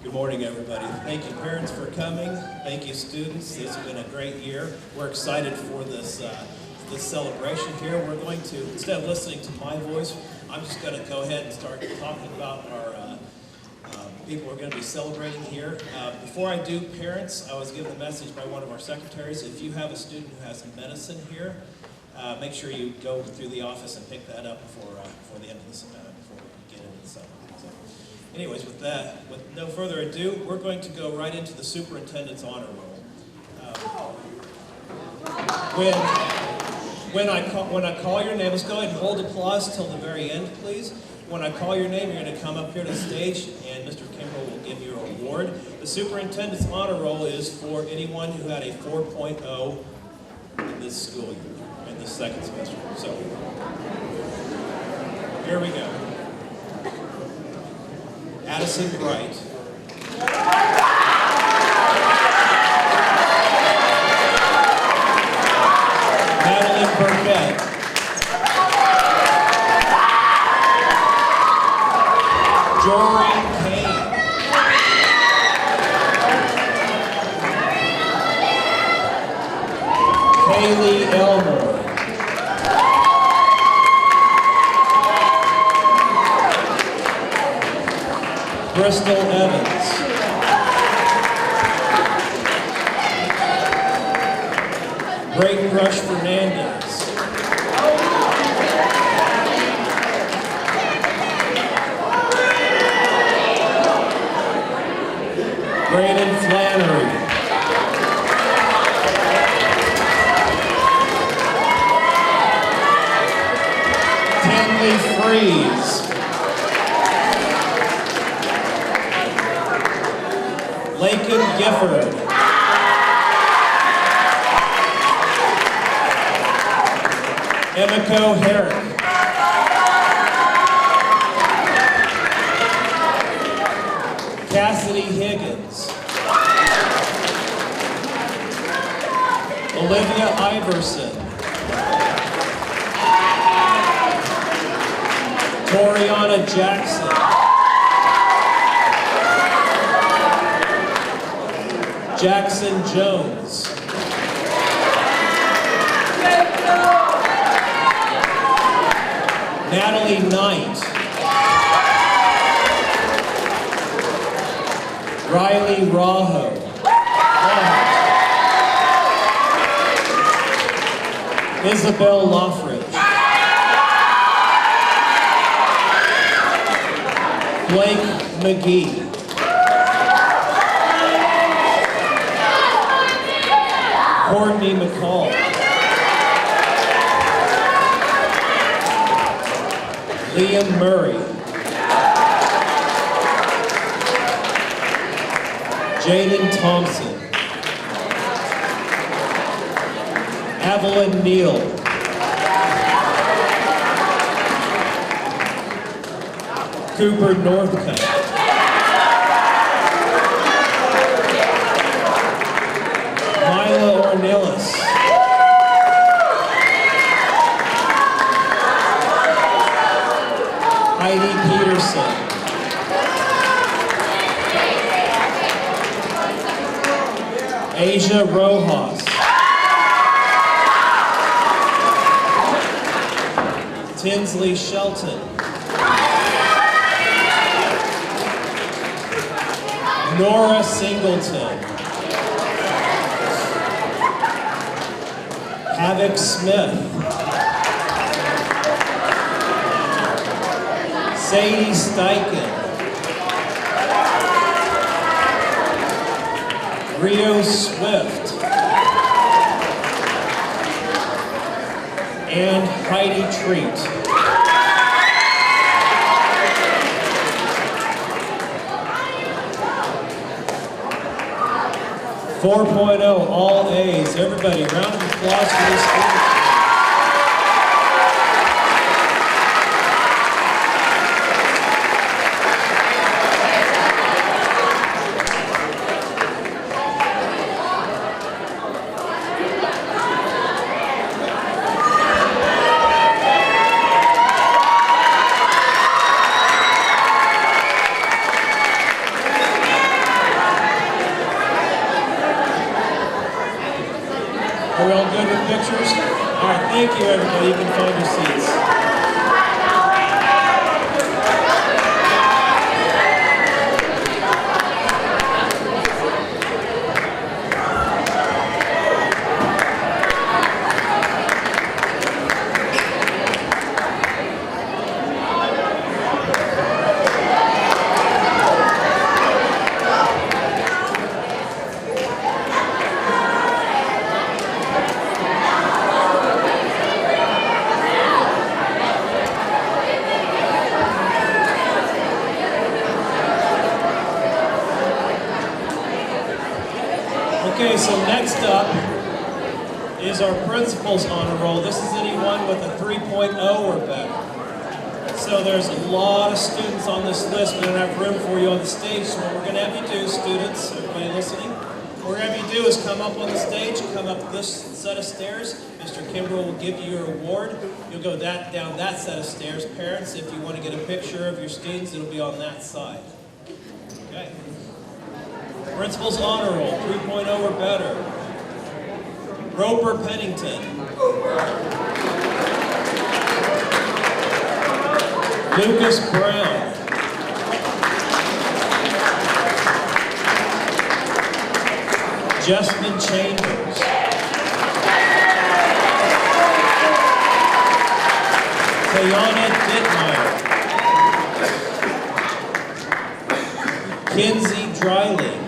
Good morning, everybody. Thank you, parents, for coming. Thank you, students. This has been a great year. We're excited for this celebration here. We're going to, instead of listening to my voice, I'm just going to go ahead and start talking about our people we're going to be celebrating here. Before I do, parents, I was given a message by one of our secretaries. If you have a student who has medicine here, make sure you go through the office and pick that up before the end of the before we get into the summer. So, anyways, with no further ado, we're going to go right into the superintendent's honor roll. When I call your name, let's go ahead and hold applause till the very end, please. When I call your name, you're going to come up here to the stage, and Mr. Kimbrough will give you your award. The superintendent's honor roll is for anyone who had a 4.0 in this school year, in this second semester. So, here we go. Addison Bright. Madeline Burkett. Joreen Kane. Kaylee Elmore. Bristol Evans. Brayden Rush Fernandez. Brayden Flannery. Tinley Freeze. Lakin Gifford. Emiko Herrick. Cassidy Higgins. Olivia Iverson. Toriana Jackson. Jackson Jones. Natalie Knight. Riley Raho. Isabel Loffridge. Blake McGee. Courtney McCall. Liam Murray. Jaden Thompson. Evelyn Neal. Cooper Northcutt. Mila Ornelas. Heidi Peterson. Asia Rojas. Tinsley Shelton. Nora Singleton. Havoc Smith. Sadie Steichen. Rio Swift. And Heidi Treat. .4, all A's. Everybody, round of applause for this student. Are we all good with pictures? All right, thank you, everybody. You can find your seats. Okay, so next up is our principal's honor roll. This is anyone with a 3.0 or better. So there's a lot of students on this list. We don't have room for you on the stage, so what we're going to have you do, students, everybody listening, what we're going to have you do is come up on the stage, come up this set of stairs. Mr. Kimbrell will give you your award. You'll go down that set of stairs. Parents, if you want to get a picture of your students, it'll be on that side. Okay. Principal's honor roll, 3.0 or better. Roper Pennington. Lucas Brown. Justman Chambers. Tayana Dittmeyer. Kinsey Dryling.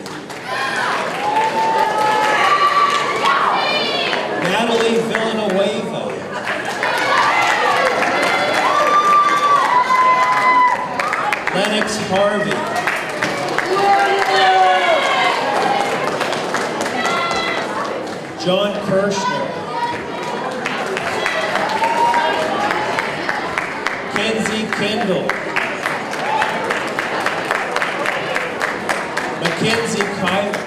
Natalie Villanueva. Lennox Harvey. John Kirshner. Kenzie Kendall. Mackenzie Kyler.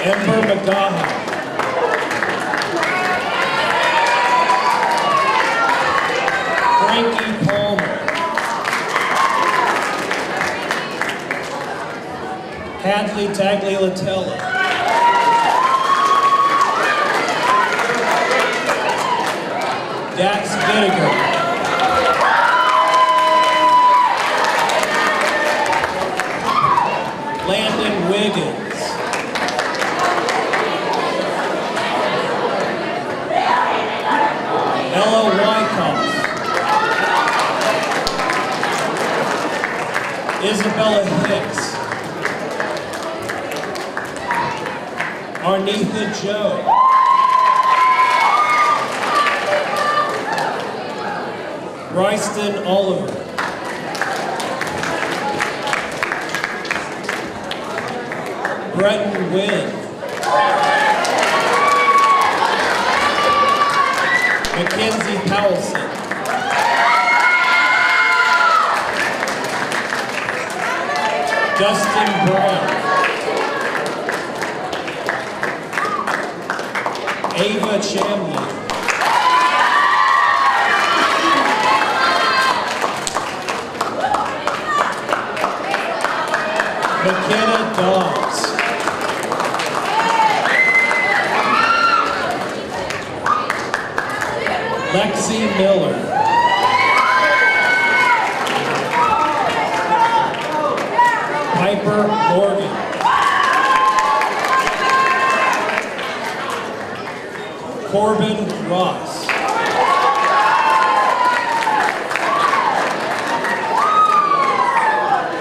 Ember McGaha. Frankie Palmer. Hadley Tagliatella. Dax Bittiger. Landon Wiggins. Ella Wyckoff. Isabella Hicks. Arnetha Joe. Bryston Oliver. Breton Wynn. Mackenzie Powelson. Justin Brown. Ava Chamley. McKenna Dobbs. Lexi Miller. Piper Morgan. Corbin Ross.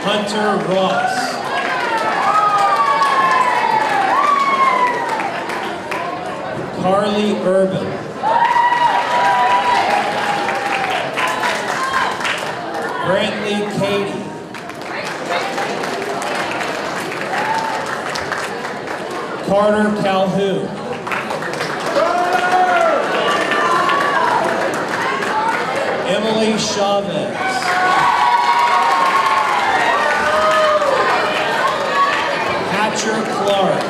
Hunter Ross. Carly Urban. Brantley Katie. Carter Calhoun. Emily Chavez. Hatcher Clark.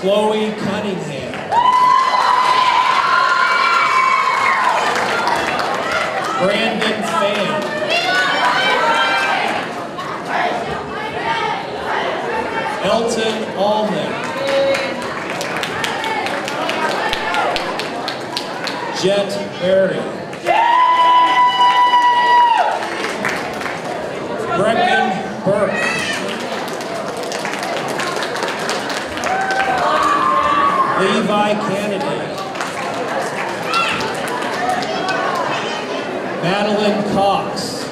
Chloe Cunningham. Brandon Fan. Jet Berry. Brecken Burke. Levi Kennedy. Madeline Cox.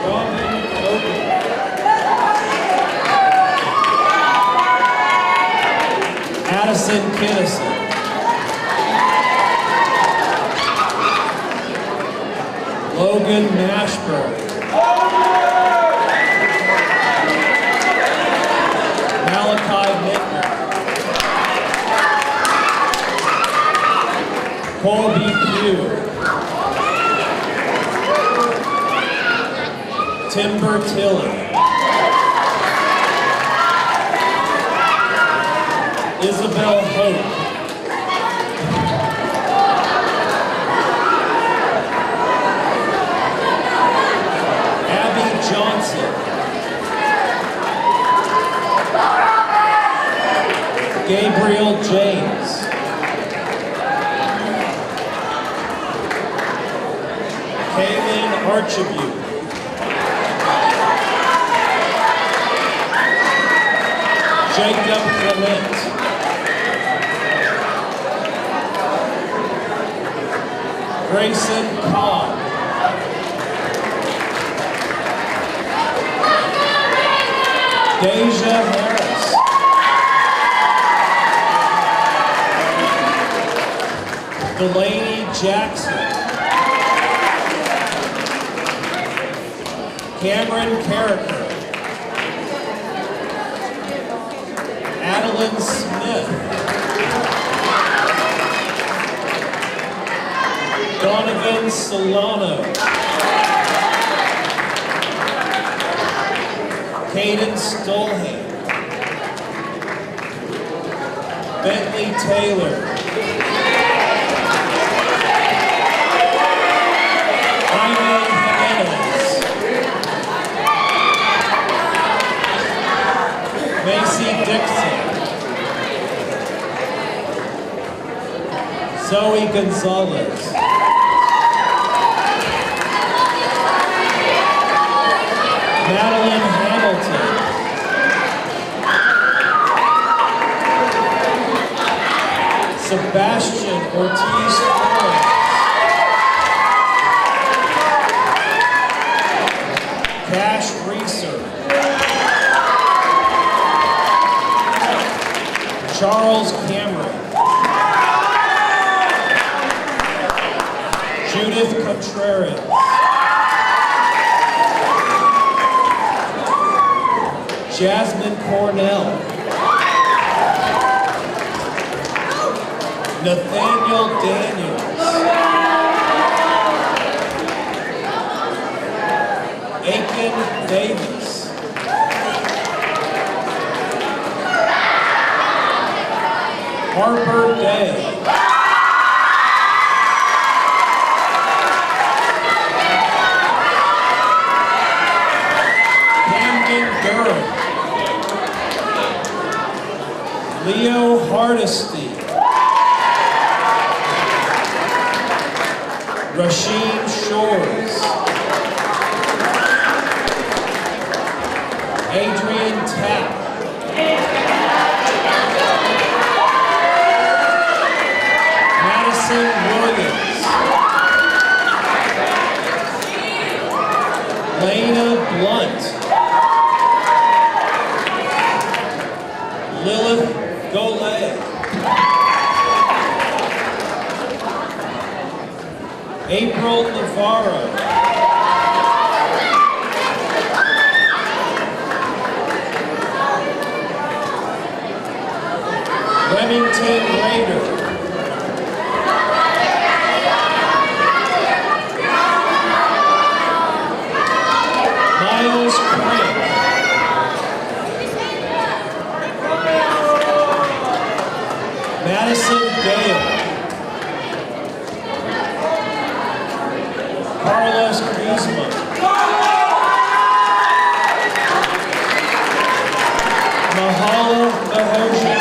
Robin Oaken. Addison Kinnison. Logan Mashburn. Malachi Mittner. Colby Pugh. Timber Tilley. Isabel Hope. Abby Johnson. Gabriel James. Kaylin Archibald. Jacob Clement. Grayson Cobb. Deja Harris. Delaney Jackson. Cameron Carricker. Adeline Smith. Donovan Solano. Caden Stolham. Bentley Taylor. Jaime Jimenez. Macy Dixon. Zoe Gonzalez. Madeline Hamilton. Sebastian Ortiz Flores. Cash Reeser. Charles Cameron. Judith Contreras. Jasmine Cornell. Nathaniel Daniels. Aiken Davis. Harper Day. Camden Durham. Leo Hardesty. Rasheem Shores. Adrian Tapp. Madison Williams. Lena Blunt. Lilith Golay. April Navarro. Remington Raider. Miles Crank. Madison Gale. Carlos Guzman. Mahala Mahoja.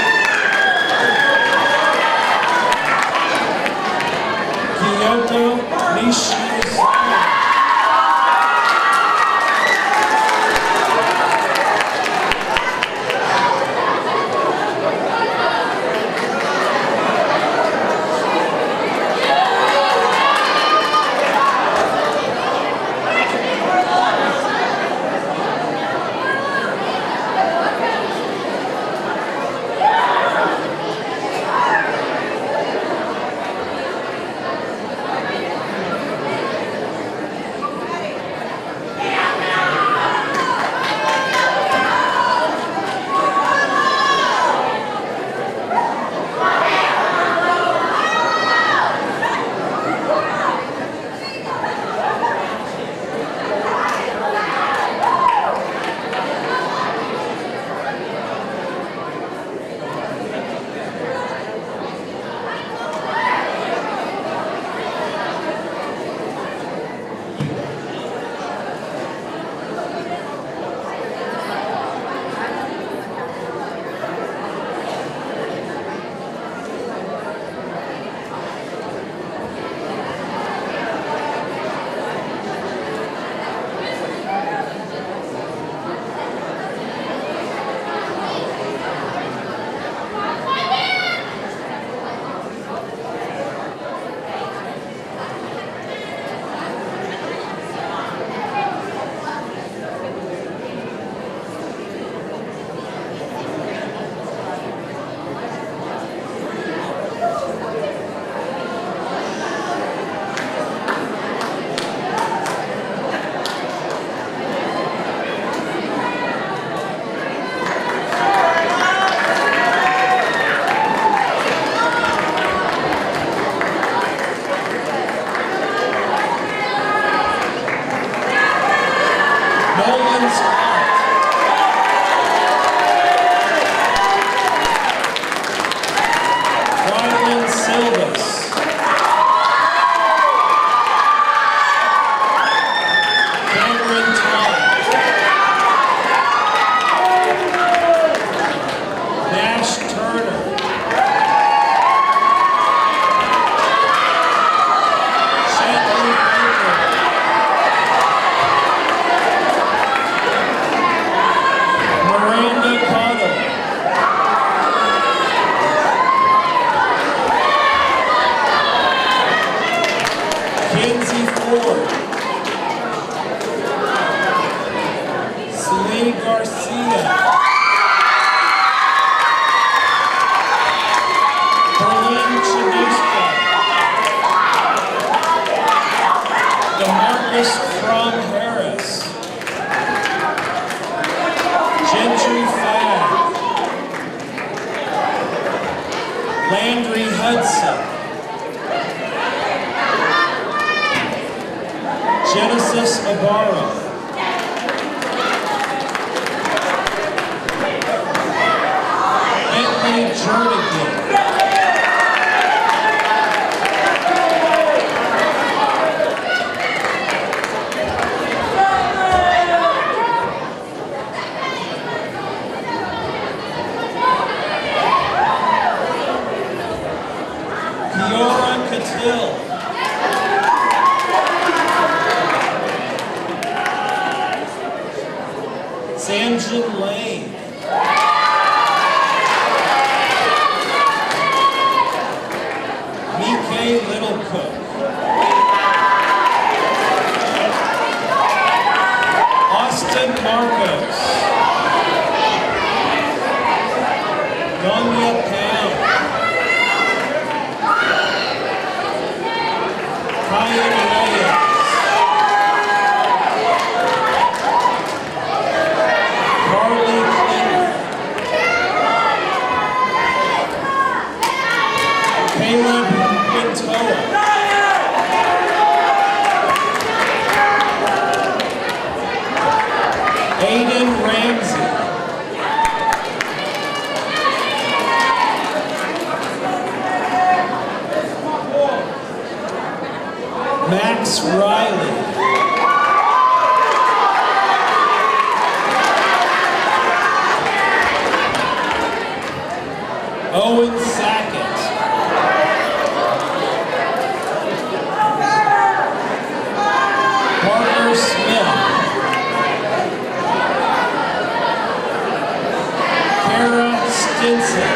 Stinson,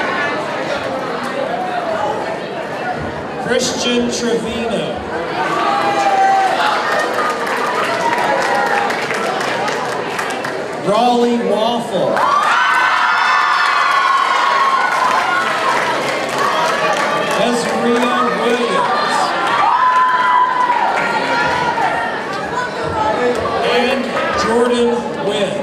Christian Trevino, Raleigh Waffle, Ezria Williams, and Jordan Wynn.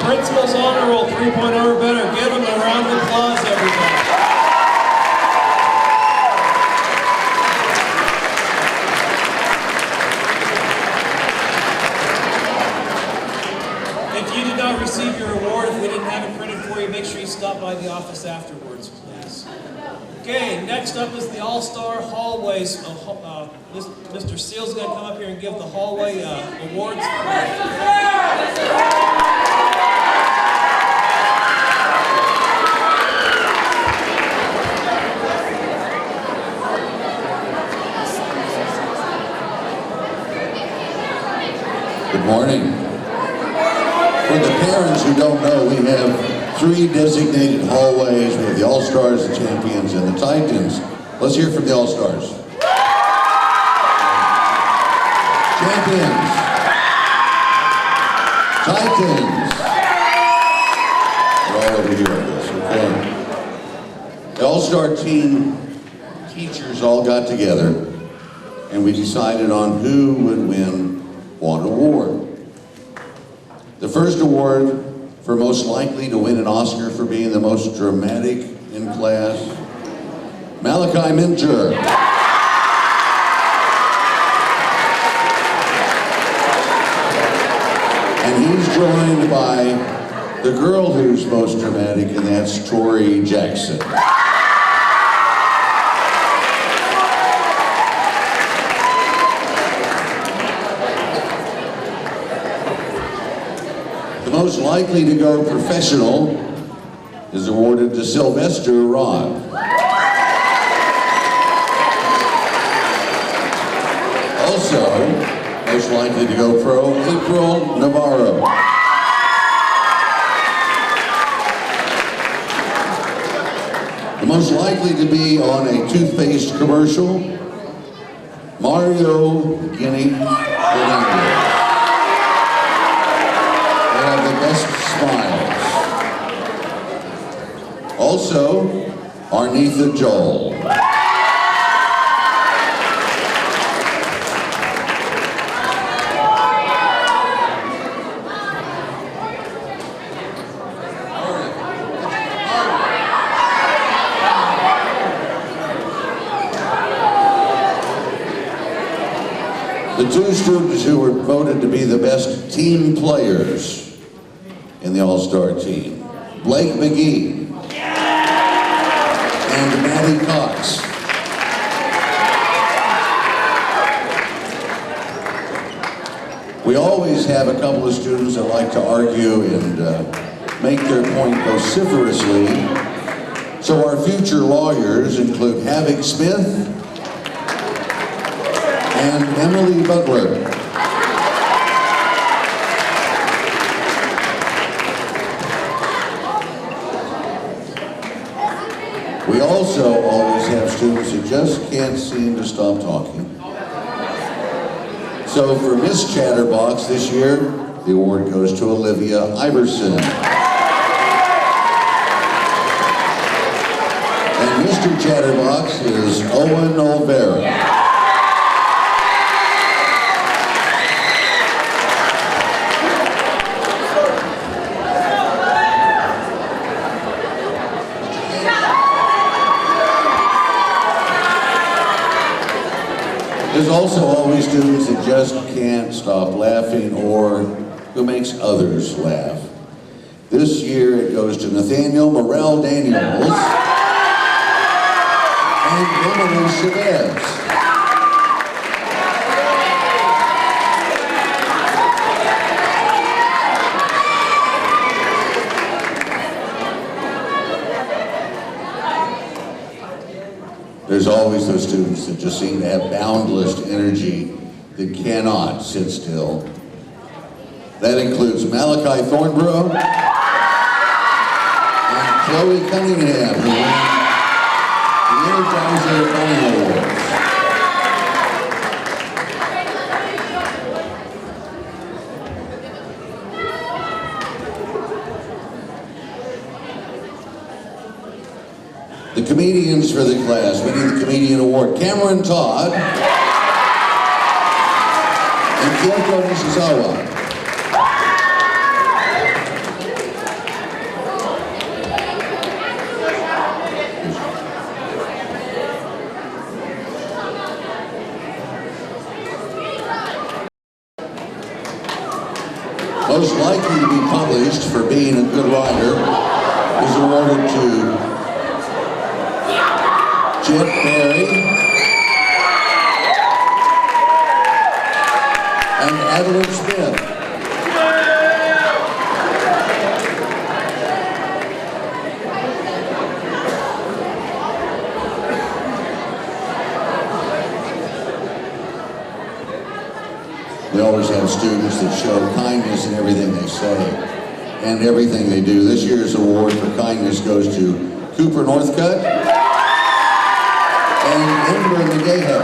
Principal's honor roll, 3.0 or better. Give them a round of applause, everybody. If you did not receive your award, if we didn't have it printed for you, make sure you stop by the office afterwards, please. Okay, next up is the All-Star Hallways. Mr. Seal's going to come up here and give the hallway awards. Good morning. For the parents who don't know, we have 3 designated hallways. We have the All-Stars, the Champions, and the Titans. Let's hear from the All-Stars. Champions. Titans. We're all over here, I guess, okay? The All-Star team teachers all got together, and we decided on who would win one award. The first award for most likely to win an Oscar for being the most dramatic in class, Malachi Minter. And he's joined by the girl who's most dramatic, and that's Tori Jackson. Most likely to go professional is awarded to Sylvester Rod. Also, most likely to go pro, April Navarro. The most likely to be on a toothpaste commercial, Mario Guinea Hernandez. Best smiles. Also, Arnitha Joel. The 2 students who were voted to be the best team players in the All-Star team, Blake McGee and Maddie Cox. We always have a couple of students that like to argue and make their point vociferously. So our future lawyers include Havoc Smith and Emily Butler. We also always have students who just can't seem to stop talking. So for Miss Chatterbox this year, the award goes to Olivia Iverson. And Mr. Chatterbox is Owen Olvera. There's also always students that just can't stop laughing or who makes others laugh. This year it goes to Nathaniel Morel Daniels and Emily Chavez. There's always those students that just seem to have boundless energy that cannot sit still. That includes Malachi Thornborough and Chloe Cunningham, who won the Energizer Bunny Awards. The comedians for the class winning the Comedian Award: Cameron Todd and Kyoko Nishizawa. Most likely to be published for being a good writer is awarded to Jet Perry and Adeline Smith. We always have students that show kindness in everything they say and everything they do. This year's award for kindness goes to Cooper Northcutt and Ember McGahey.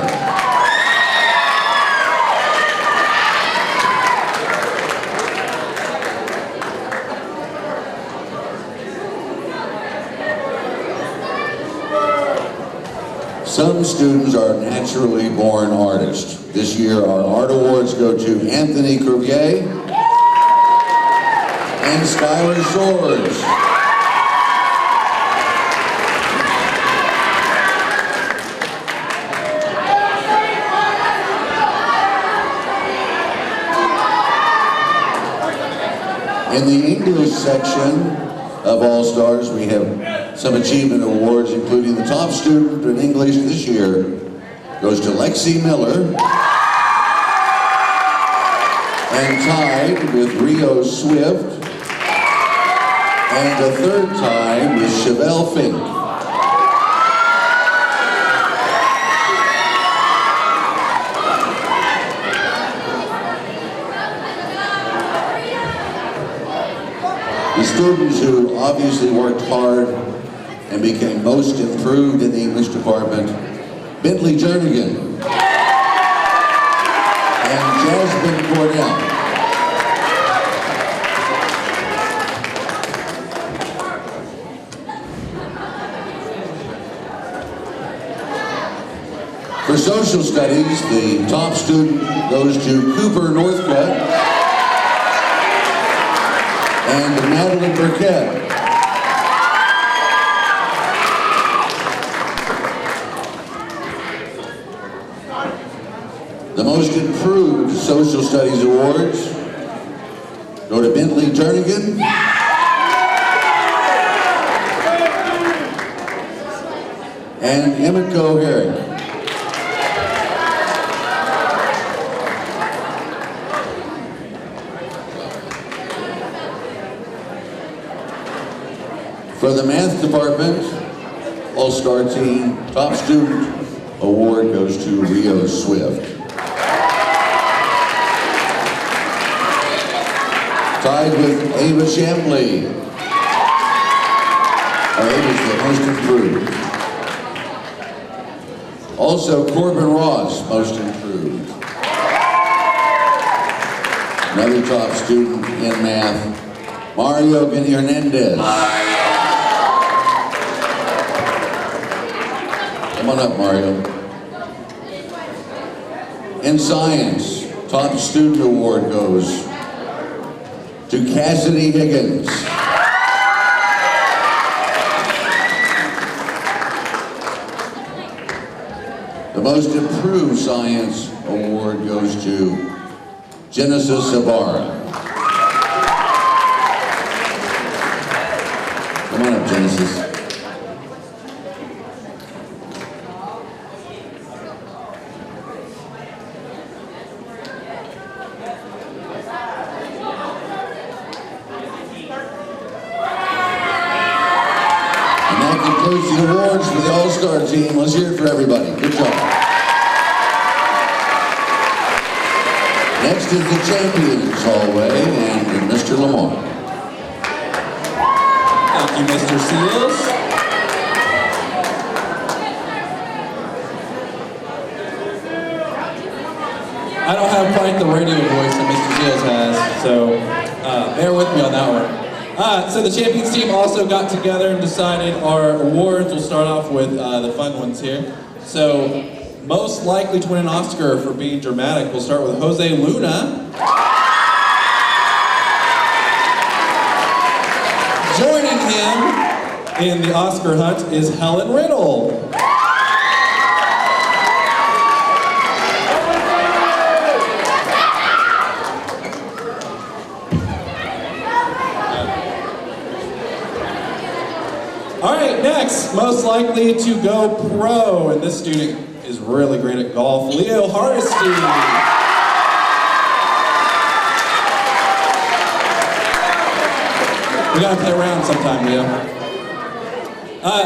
Some students are naturally born artists. This year our art awards go to Anthony Crevier and Skylar Swords. In the English section of All-Stars, we have some achievement awards, including the top student in English this year goes to Lexi Miller, and tied with Rio Swift, and the third tie with Chevelle Fink. The students who obviously worked hard and became most improved in the English department: Bentley Jernigan and Jasmine Cornell. For social studies, the top student goes to Cooper Northcutt and Madeline Burkett. The most improved social studies awards go to Bentley Jernigan and Emiko Herrick. For the math department, All-Star Team, top student award goes to Rio Swift. Tied with Ava Champley. Ava's the most improved. Also, Corbin Ross, most improved. Another top student in math, Mario Gini Hernandez. Come on up, Mario. In science, top student award goes to Cassidy Higgins. The most improved science award goes to Genesis Ibarra. Come on up, Genesis. Let's hear it for everybody. Good job. Next is the Champions Hallway and Mr. Lamar. Thank you, Mr. Seals. I don't have quite the radio voice that Mr. Seals has, so bear with me on that one. So the Champions team also got together and decided our awards. We'll start off with the fun ones here. So, most likely to win an Oscar for being dramatic, we'll start with Jose Luna. Joining him in the Oscar hunt is Helen Riddle. Alright, next, most likely to go pro, and this student is really great at golf, Leo Hardesty. We gotta play around sometime, Leo.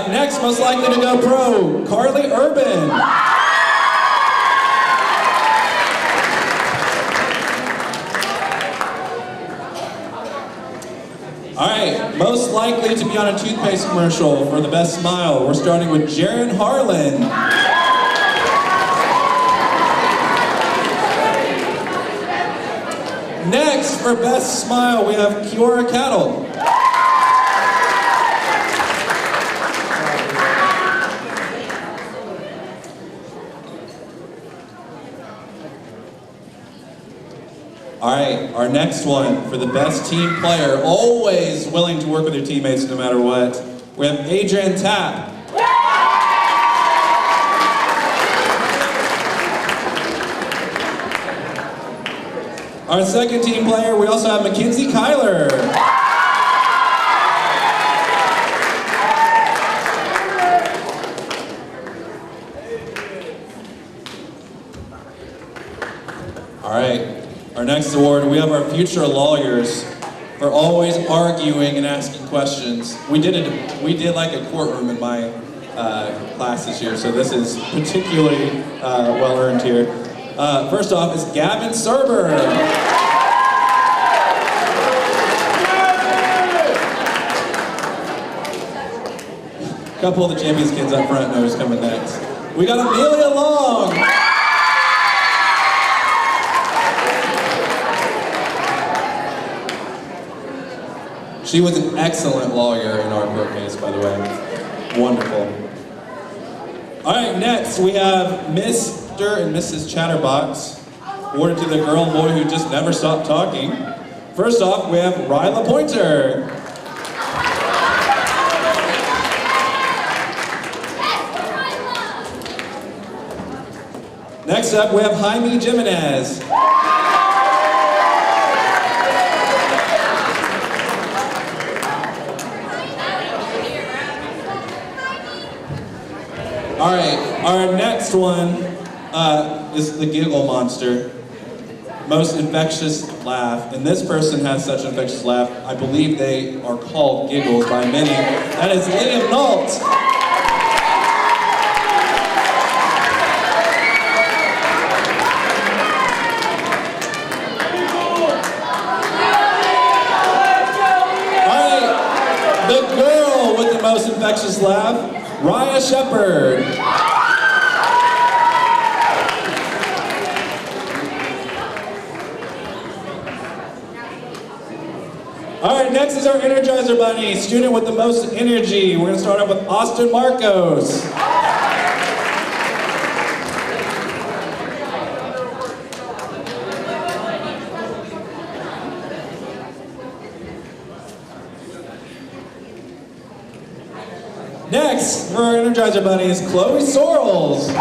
Next, most likely to go pro, Carly Urban. Alright, most likely to be on a toothpaste commercial for the best smile. We're starting with Jaron Harlan. Next, for best smile, we have Kiora Cattle. Alright, our next one for the best team player, always willing to work with your teammates no matter what. We have Adrian Tapp. Our second team player, we also have Mackenzie Kyler. Alright. Our next award, we have our future lawyers for always arguing and asking questions. We did like a courtroom in my class this year, so this is particularly well earned here. First off is Gavin Serber. A couple of the Champions kids up front know who's coming next. We got Amelia Long. She was an excellent lawyer in our court case, by the way. Wonderful. All right, next we have Mr. and Mrs. Chatterbox, awarded to the girl and boy who just never stopped talking. First off, we have Ryla Pointer. Next up, we have Jaime Jimenez. All right, our next one is the Giggle Monster. Most infectious laugh. And this person has such an infectious laugh, I believe they are called Giggles by many. That is Liam Nault. All right, the girl with the most infectious laugh, Raya Shepard. All right, next is our Energizer Bunny, student with the most energy. We're gonna start off with Austin Marcos. Next, for our Energizer Bunny is Chloe Sorrells.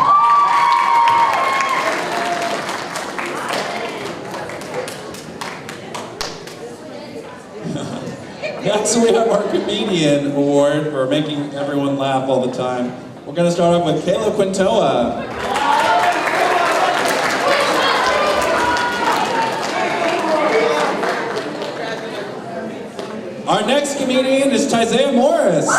Next, we have our Comedian Award for making everyone laugh all the time. We're going to start off with Kayla Quintoa. Our next comedian is Tyzea Morris.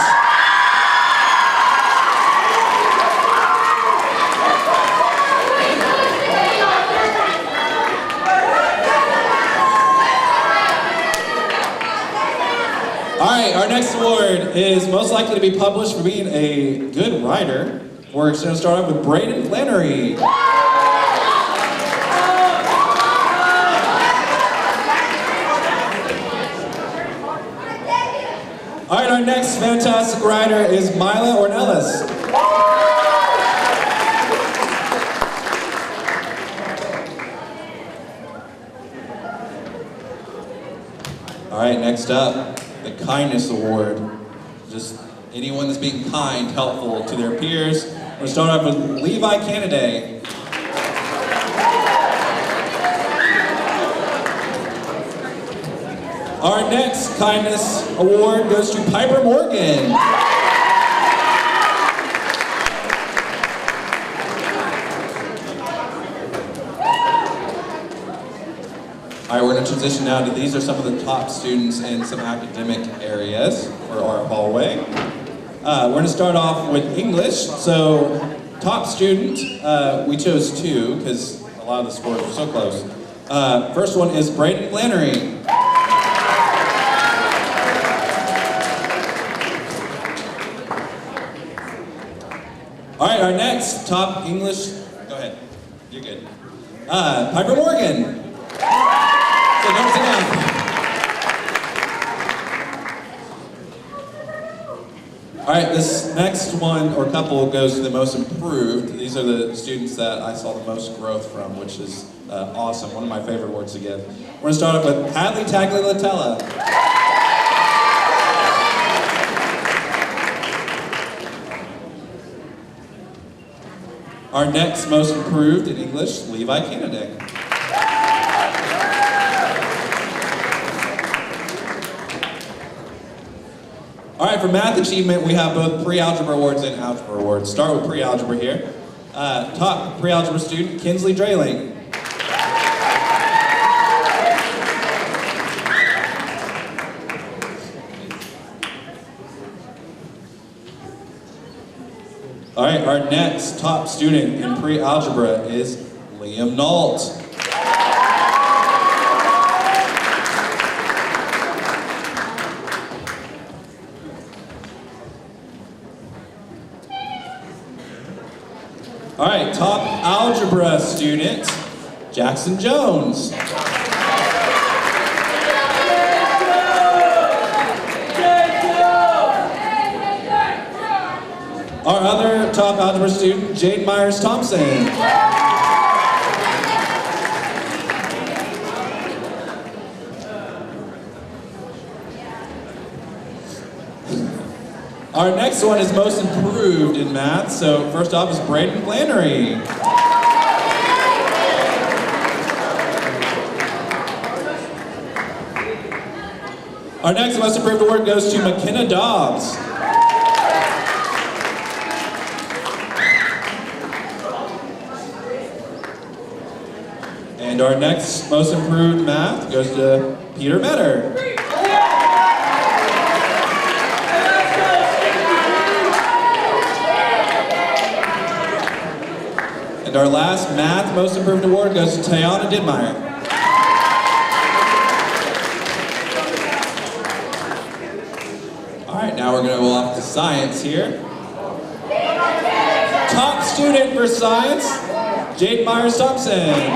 next award is most likely to be published for being a good writer. We're going to start off with Braden Flannery. All right, our next fantastic writer is Mila Ornelas. All right, next up, the Kindness Award. Just anyone that's being kind, helpful to their peers. We're going to start off with Levi Canaday. Our next Kindness Award goes to Piper Morgan. All right, we're going to transition now to these are some of the top students in some academic areas for our hallway. We're going to start off with English. So, top student, we chose two because a lot of the scores were so close. First one is Braden Flannery. All right, our next top English, go ahead, you're good. Piper Morgan. So don't sit down. All right, this next one or couple goes to the most improved. These are the students that I saw the most growth from, which is awesome. One of my favorite words to give. We're gonna start off with Hadley Tagliatella. Our next most improved in English, Levi Canaday. All right, for math achievement, we have both pre-algebra awards and algebra awards. Start with pre-algebra here. Top pre-algebra student, Kinsley Drayling. All right, our next top student in pre-algebra is Liam Nault. All right, top algebra student, Jackson Jones. Our other top algebra student, Jade Myers Thompson. Our next one is most improved in math. So first off is Braden Flannery. Our next most improved award goes to McKenna Dobbs. And our next most improved math goes to Peter Metter. And our last math most improved award goes to Tayana Didmeyer. All right, now we're going to go off to science here. Top student for science, Jade Myers Thompson.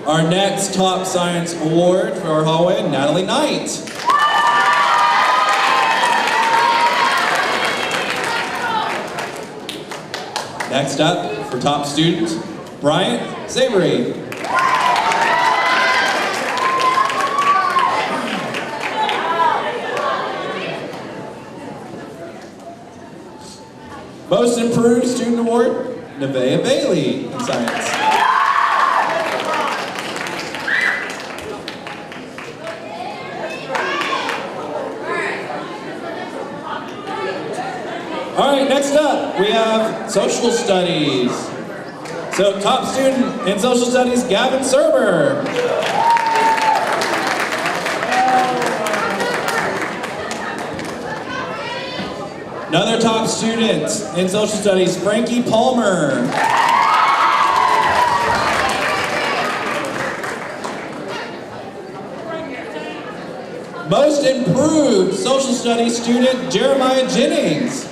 Our next top science award for our hallway, Natalie Knight. Next up, for top student, Bryant Savory. Most improved student award, Nevaeh Bailey in science. All right, next up, we have social studies. So top student in social studies, Gavin Serber. Another top student in social studies, Frankie Palmer. improved social studies student, Jeremiah Jennings.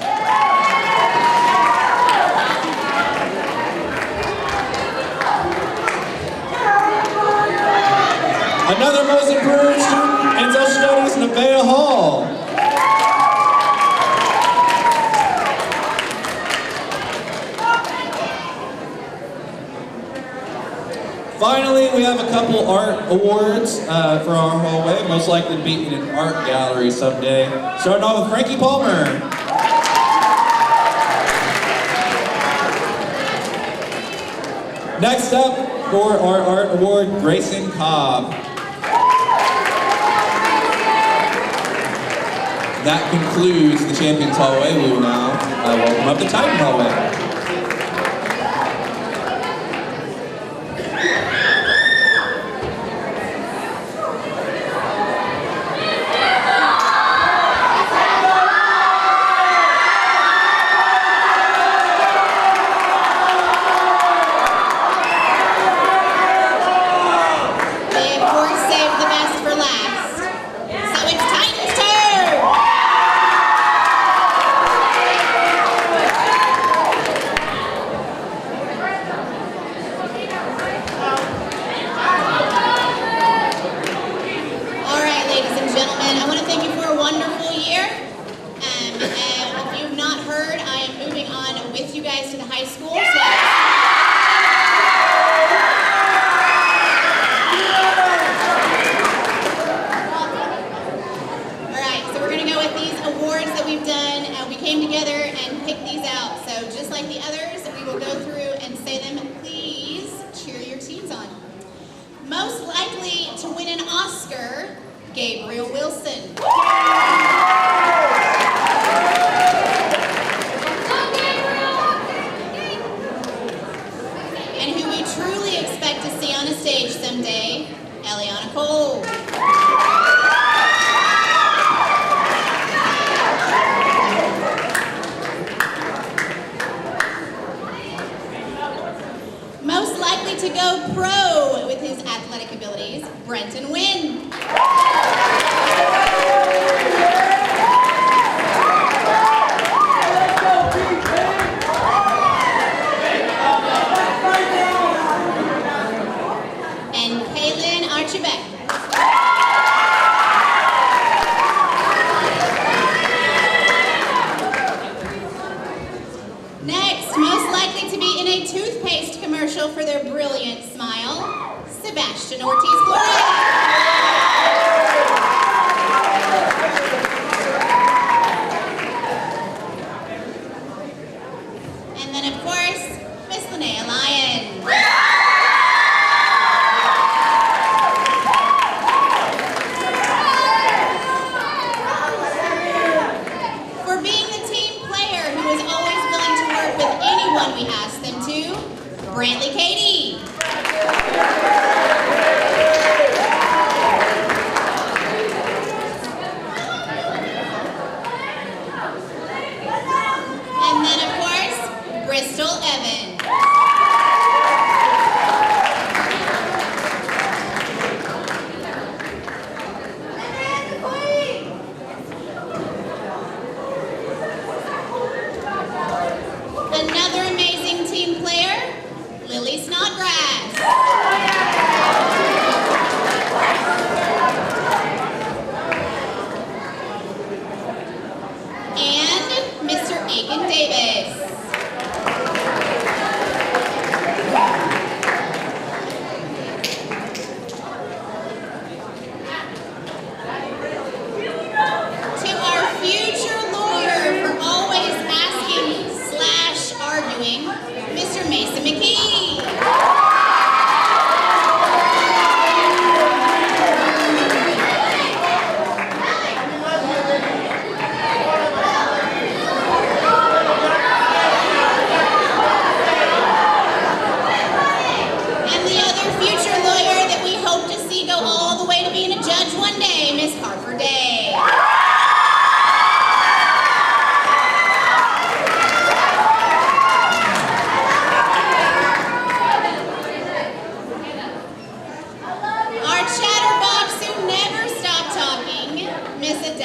Another most improved student in social studies, Nevaeh Hall. Finally, we have a couple art awards for our hallway, most likely to be in an art gallery someday. Starting off with Frankie Palmer. Next up for our art award, Grayson Cobb. That concludes the Champions Hallway. We will now welcome up the Titan Hallway.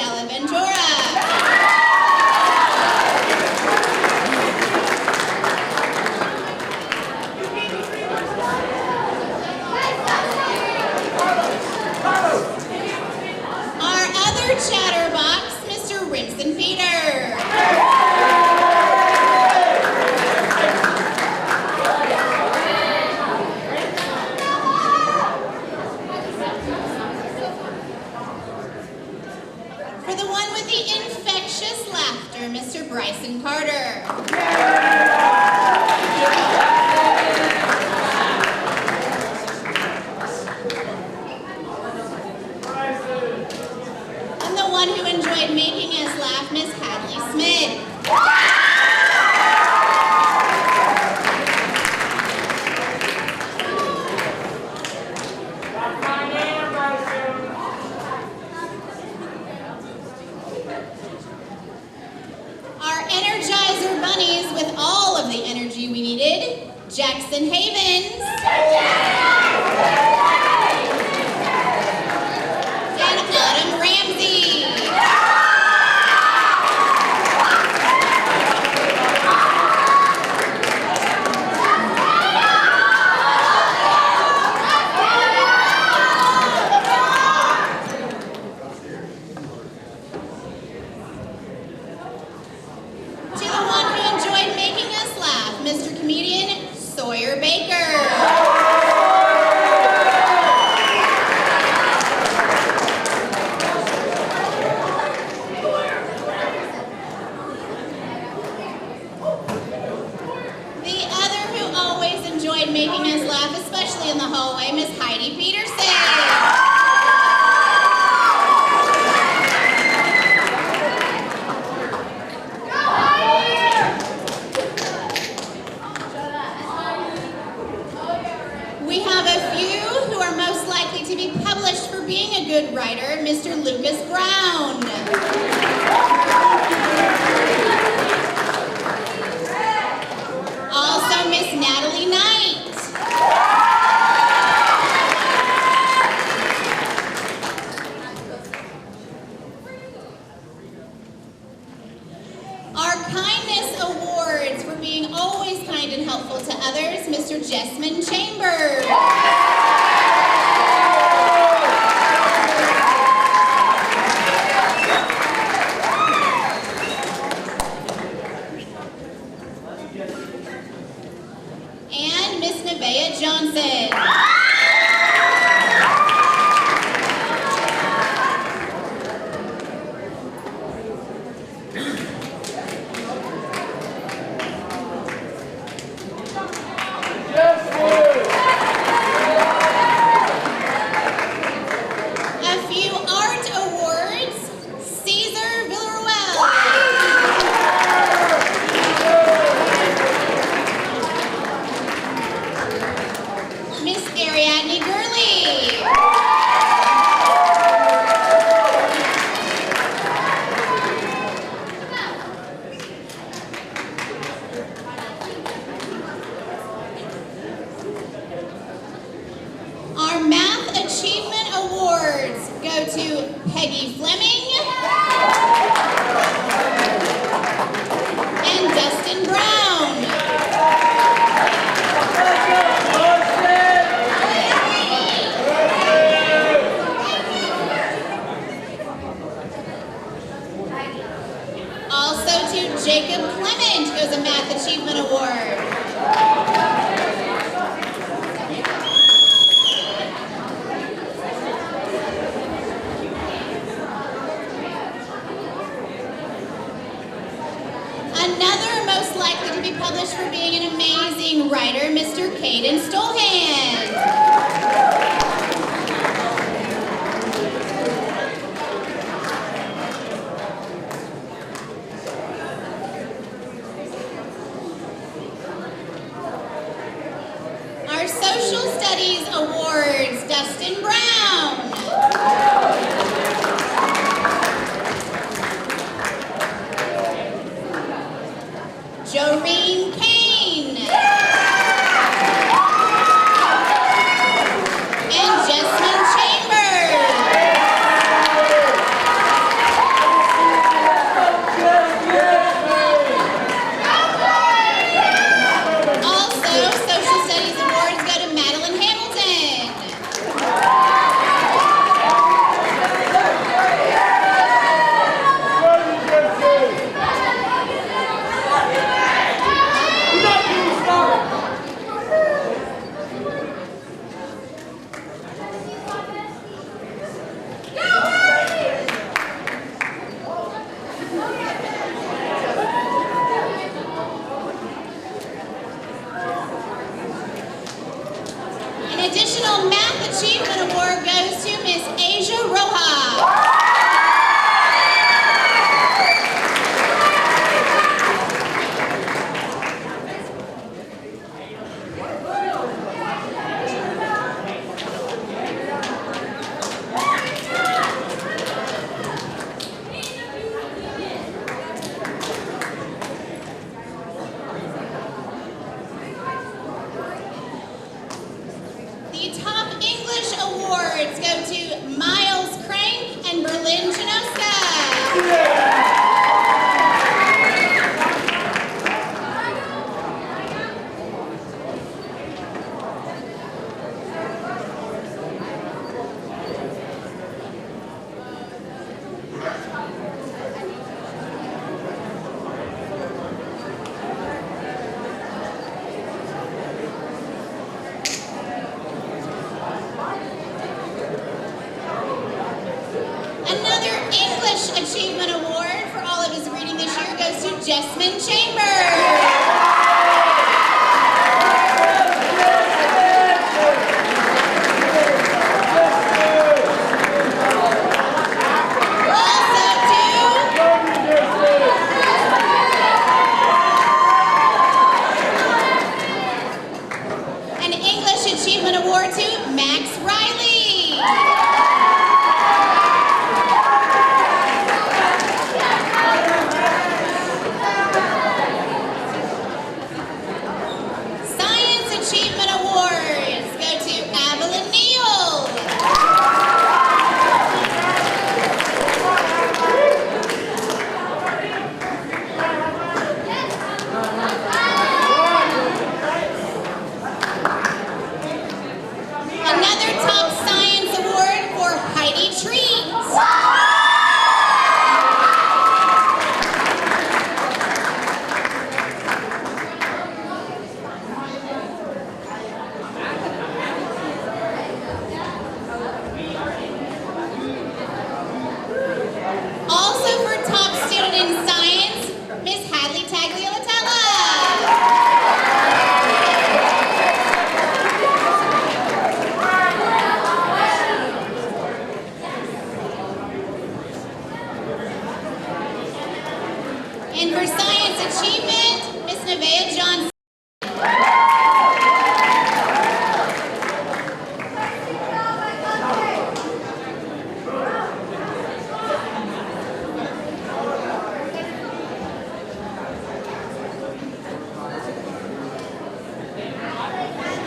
Stella Ventura. Our other chatterbox, Mr. Rinson Peter. For the one with the infectious laughter, Mr. Bryson Carter. And the one who enjoyed making us laugh, Miss Hadley Smith. Our Energizer bunnies with all of the energy we needed, Jackson Havens. And Autumn Ramsey. To the one who enjoyed making us laugh, Mr. Comedian Sawyer Baker. The other who always enjoyed making us laugh, especially in the hallway, Miss Heidi Peterson. We have a few who are most likely to be published for being a good writer, Mr. Lucas Brown. Also, Miss Natalie Knight. Our Kindness Awards for being always kind and helpful to others, Mr. Jessman Chambers. And Miss Nevaeh Johnson. A few art awards, Caesar Villarreal. Miss Ariadne Gurley. Our Math Achievement Awards go to Peggy Fleming and Dustin Brown. Also to Jacob Clement goes a Math Achievement Award. Another most likely to be published for being an amazing writer, Mr. Caden Stolhan. Our Social Studies Awards, Dustin Brown. Joreen Kane. Jessamine Chambers. An English Achievement Award to Max Riley. Science Achievement Awards go to Evelyn Neal. Another top science award for Heidi Trees. Also for top student in science, Miss Hadley Tagliatella. And for science achievement, Miss Nevaeh Johnson.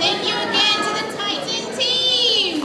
Thank you again to the Titan team.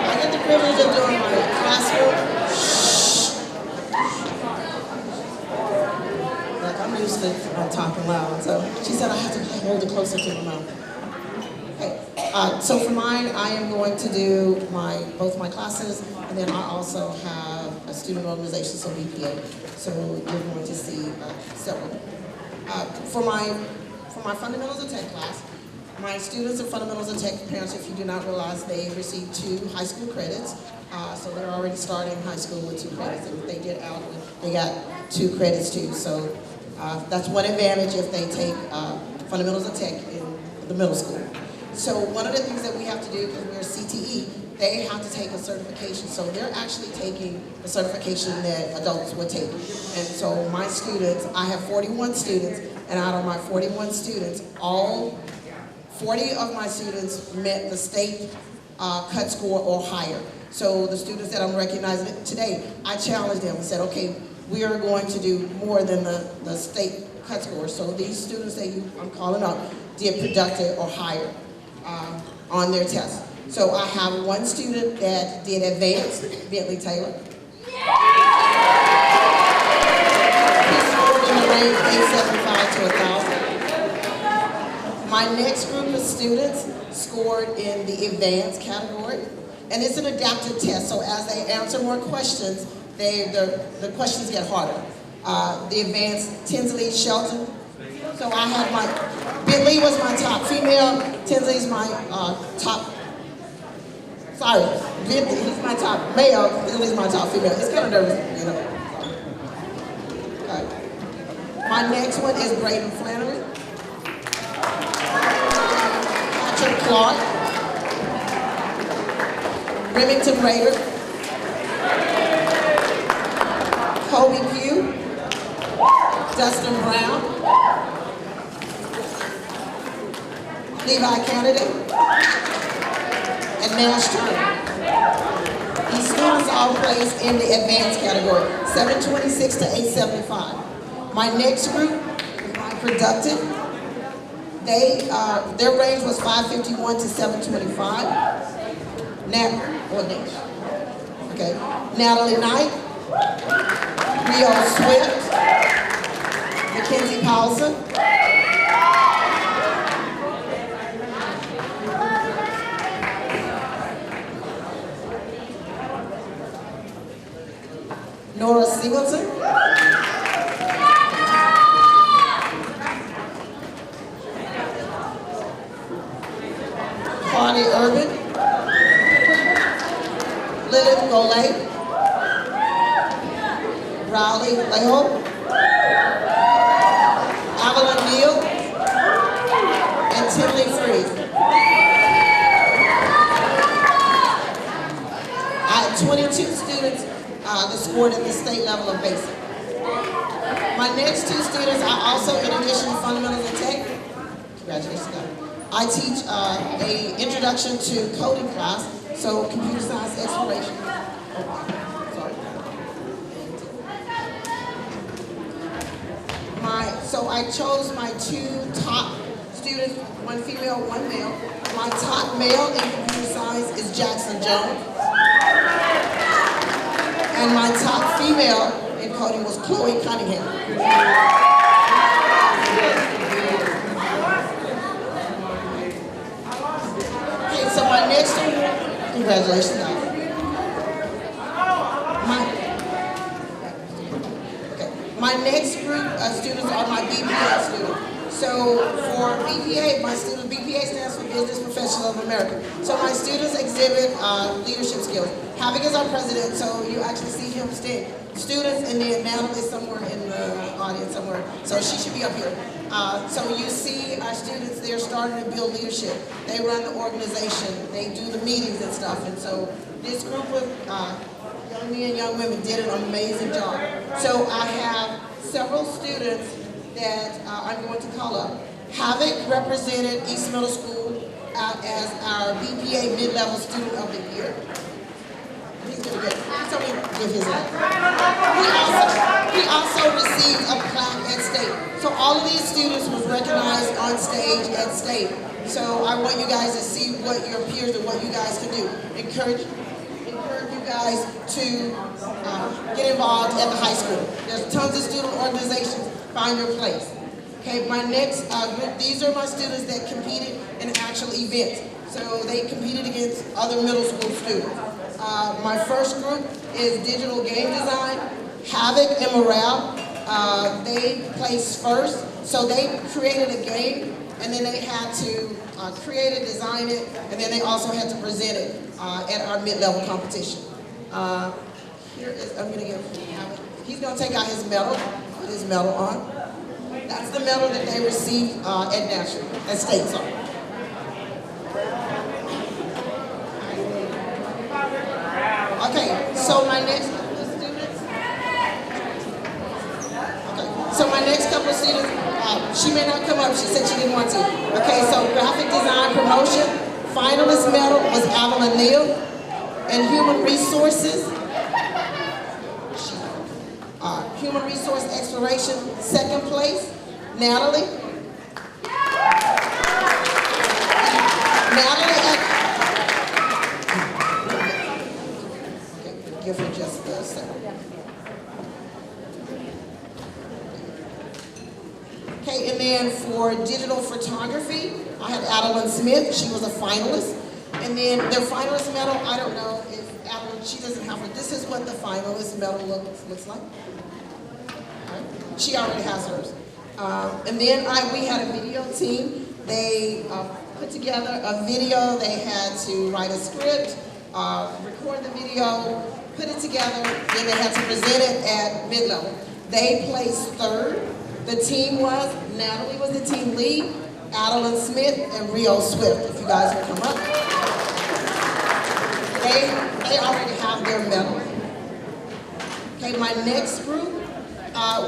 I get the privilege of doing my classwork. Like, I'm used to talking loud, so she said I have to hold it closer to the mouth. Okay, so for mine, I am going to do both my classes, and then I also have a student organization, so BPA. So you're going to see several. For my Fundamentals of Tech class, my students in Fundamentals of Tech, parents, if you do not realize, they receive 2 high school credits. So they're already starting high school with 2 credits. And if they get out, they got 2 credits too. So that's one advantage if they take Fundamentals of Tech in the middle school. So one of the things that we have to do, because we're CTE, they have to take a certification. So they're actually taking the certification that adults would take. And so my students, I have 41 students, and out of my 41 students, all 40 of my students met the state cut score or higher. So the students that I'm recognizing today, I challenged them and said, okay, we are going to do more than the state cut score. So these students that I'm calling up did productive or higher on their test. So I have one student that did advanced, Bentley Taylor. He scored in the range 875 to 1,000. My next group of students scored in the advanced category. And it's an adaptive test, so as they answer more questions, the questions get harder. The advanced, Tinsley Shelton, So I had my, Bentley was my top female, Tinsley's my top, sorry, Bentley, he's my top male, Tinsley's my top female. It's kind of nervous, you know. Okay. My next one is Braden Flannery, Patrick Clark, Remington Raider, Kobe Pugh, Dustin Brown, Levi Kennedy, and Nash Turner. These students all placed in the advanced category, 726 to 875. My next group, my productive, their range was 551 to 725. Okay. Natalie Knight, Rio Swift, Mackenzie Paulson, Nora Singleton, Claudia Urban, Lilith Golay, Riley Leho, Evelyn Neal, and Timley Freeze. I had 22 students that scored at the state level of basic. My next two students are also, in addition to fundamentals and tech, congratulations, guys. I teach a introduction to coding class, so computer science exploration. So I chose my two top students, one female, one male. My top male in computer science is Jackson Jones. And my top female in coding was Chloe Cunningham. Okay, so my next student, congratulations, guys. My next group of students are my BPA students. So for BPA, my student, BPA stands for Business Professionals of America. So my students exhibit leadership skills. Havoc is our president, so you actually see him stand. Students, and then Natalie is somewhere in the audience somewhere. So she should be up here. So you see our students, they're starting to build leadership. They run the organization. They do the meetings and stuff. And so this group of young men and young women did an amazing job. So I have several students that I'm going to call up. Havoc represented East Middle School as our BPA mid-level student of the year. He's doing good. So we give his name. He also received a plaque at state. So all of these students was recognized on stage at state. So I want you guys to see what your peers and what you guys can do. Encourage you guys to get involved at the high school. There's tons of student organizations. Find your place. Okay, my next group, these are my students that competed in actual events. So they competed against other middle school students. My first group is digital game design. Havoc and Morale, they placed first. So they created a game, and then they had to create it, design it, and then they also had to present it at our mid-level competition. Here is, I'm gonna give Havoc. He's gonna take out his medal, put his medal on. That's the medal that they received at national, at state, sorry. Okay, so my next couple of students. Okay, so my next couple of students, she may not come up, she said she didn't want to. Okay, so graphic design promotion, finalist medal was Evelyn Neal, and human resources, human resource exploration, second place, Natalie. Give her just a second. Okay, and then for digital photography, I had Adeline Smith. She was a finalist. And then their finalist medal, I don't know if Adeline, she doesn't have her. This is what the finalist medal looks like. Right. She already has hers. And then we had a video team. They put together a video. They had to write a script, record the video, put it together, then they had to present it at mid-level. They placed third. The team was, Natalie was the team lead, Adeline Smith, and Rio Swift, if you guys will come up. They already have their medal. Okay, my next group,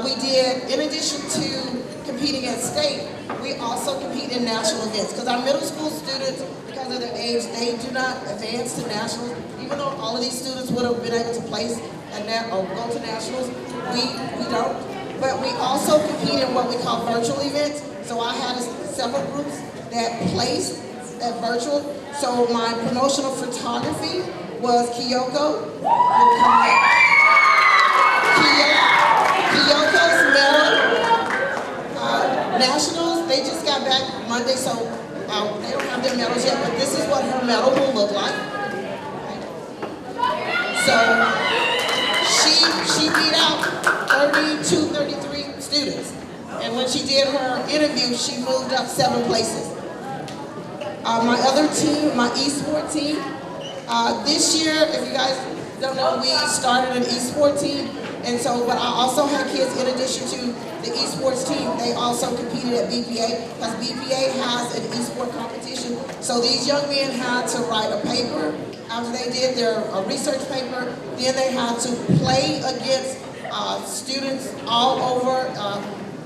we did, in addition to competing at state, we also compete in national events. Because our middle school students, because of their age, they do not advance to nationals. Even though all of these students would have been able to place or go to nationals, we don't. But we also compete in what we call virtual events. So I had several groups that placed at virtual. So my promotional photography was Kyoko. Kyoko's medal. Nationals, they just got back Monday, so they don't have their medals yet, but this is what her medal will look like. So she beat out 33 students. And when she did her interview, she moved up 7 places. My other team, my eSport team, this year, if you guys don't know, we started an eSport team. And so, but I also had kids, in addition to the esports team, they also competed at BPA, because BPA has an esport competition. So these young men had to write a paper. After they did their research paper, then they had to play against students all over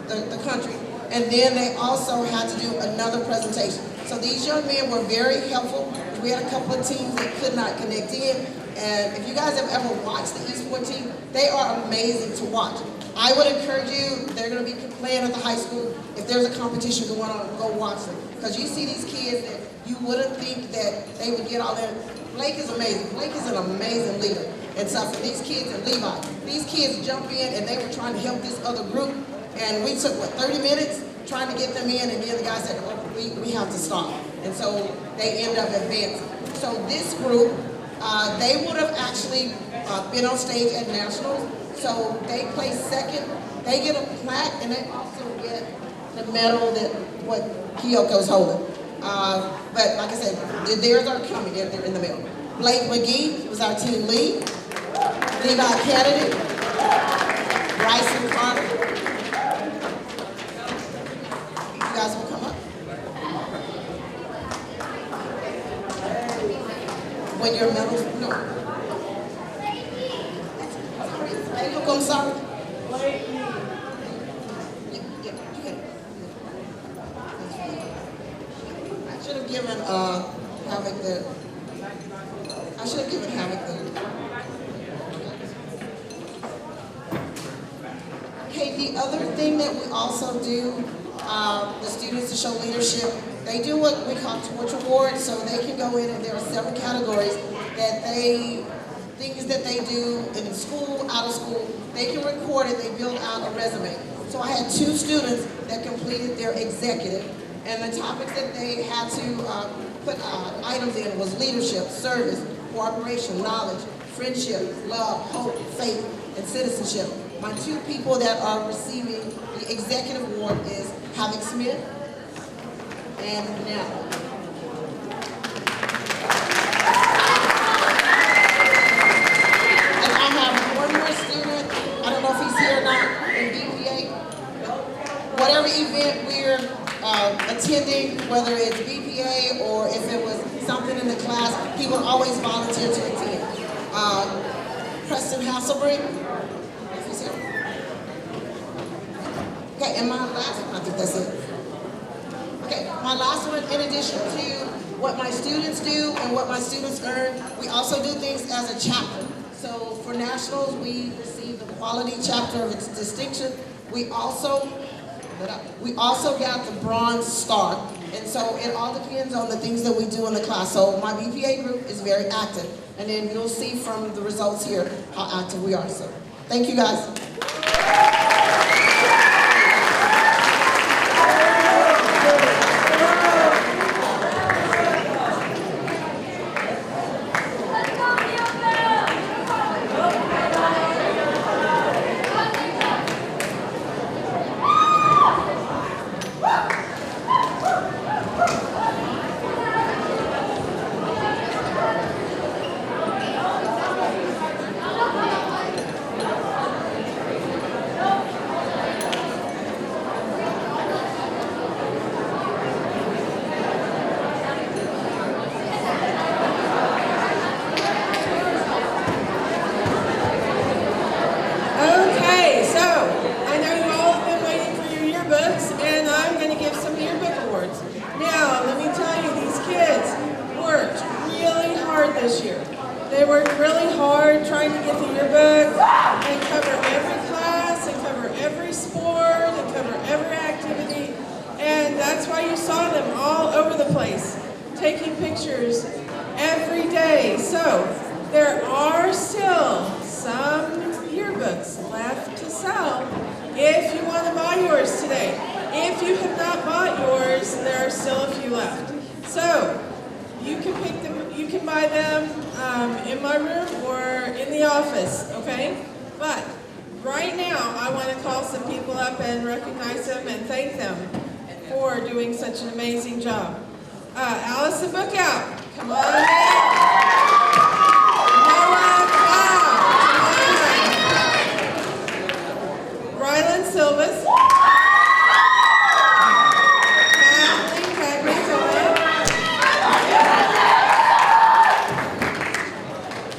the country. And then they also had to do another presentation. So these young men were very helpful. We had a couple of teams that could not connect in. And if you guys have ever watched the eSport team, they are amazing to watch. I would encourage you, they're going to be playing at the high school. If there's a competition going on, go watch them. Because you see these kids that you wouldn't think that they would get all that. Blake is amazing. Blake is an amazing leader and stuff. And these kids, and Levi, these kids jump in and they were trying to help this other group. And we took, 30 minutes trying to get them in, and then the guy said, oh, we have to stop. And so they end up advancing. So this group, they would have actually been on stage at nationals. So they placed second. They get a plaque, and they also get the medal that what Kyoko's holding. But like I said, theirs are coming. They're in the middle. Blake McGee was our team lead. Levi Kennedy, Bryson Carter. You guys will come up. When your medals, no. Look, I'm sorry. I should have given Havoc the. Okay, the other thing that we also do, the students to show leadership, they do what we call torch awards, so they can go in and there are several categories that things that they do in school, out of school, they can record it, they build out a resume. So I had 2 students that completed their executive, and the topics that they had to put items in was leadership, service, cooperation, knowledge, friendship, love, hope, faith, and citizenship. My 2 people that are receiving the executive award is Havoc Smith and Natalie. And I have one more student, I don't know if he's here or not, in BPA. Whatever event we're attending, whether it's BPA or if it was something in the class, he will always volunteer to attend. Preston Hasselbrink, if he's here. Okay, and my last one, I think that's it. Okay, my last one, in addition to what my students do and what my students earn, we also do things as a chapter. So for nationals, we receive the quality chapter of its distinction. We also got the bronze star. And so it all depends on the things that we do in the class. So my BPA group is very active. And then you'll see from the results here how active we are. So thank you guys. this year. They worked really hard trying to get the yearbook and cover every class and cover every sport and cover every activity. And that's why you saw them all over the place, taking pictures every day. So there are still some yearbooks left to sell if you want to buy yours today. If you have not bought yours, there are still a few left. So you can pick them, you can buy them in my room or in the office, okay? But right now, I want to call some people up and recognize them and thank them for doing such an amazing job. Allison Bookout, come on in. Noah Cloud, come on. Rylan Silvas.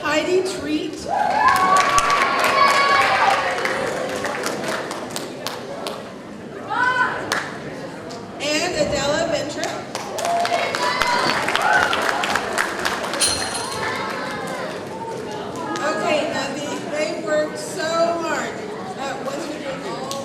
Heidi Treat. And Adela Ventra. Okay, now they worked so hard. Once we did all.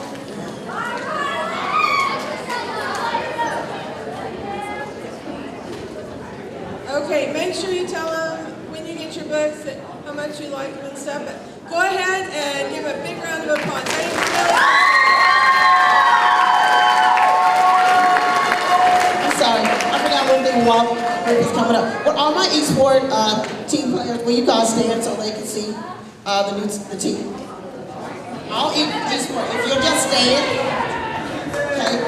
Okay, make sure you tell them when you get your books that how much you like them and stuff. But go ahead and give a big round of applause. Thank you. I'm sorry, I forgot one thing while break is coming up. But all my eSport team players, will you guys stand so they can see the team? All eSport, if you'll just stand. Okay.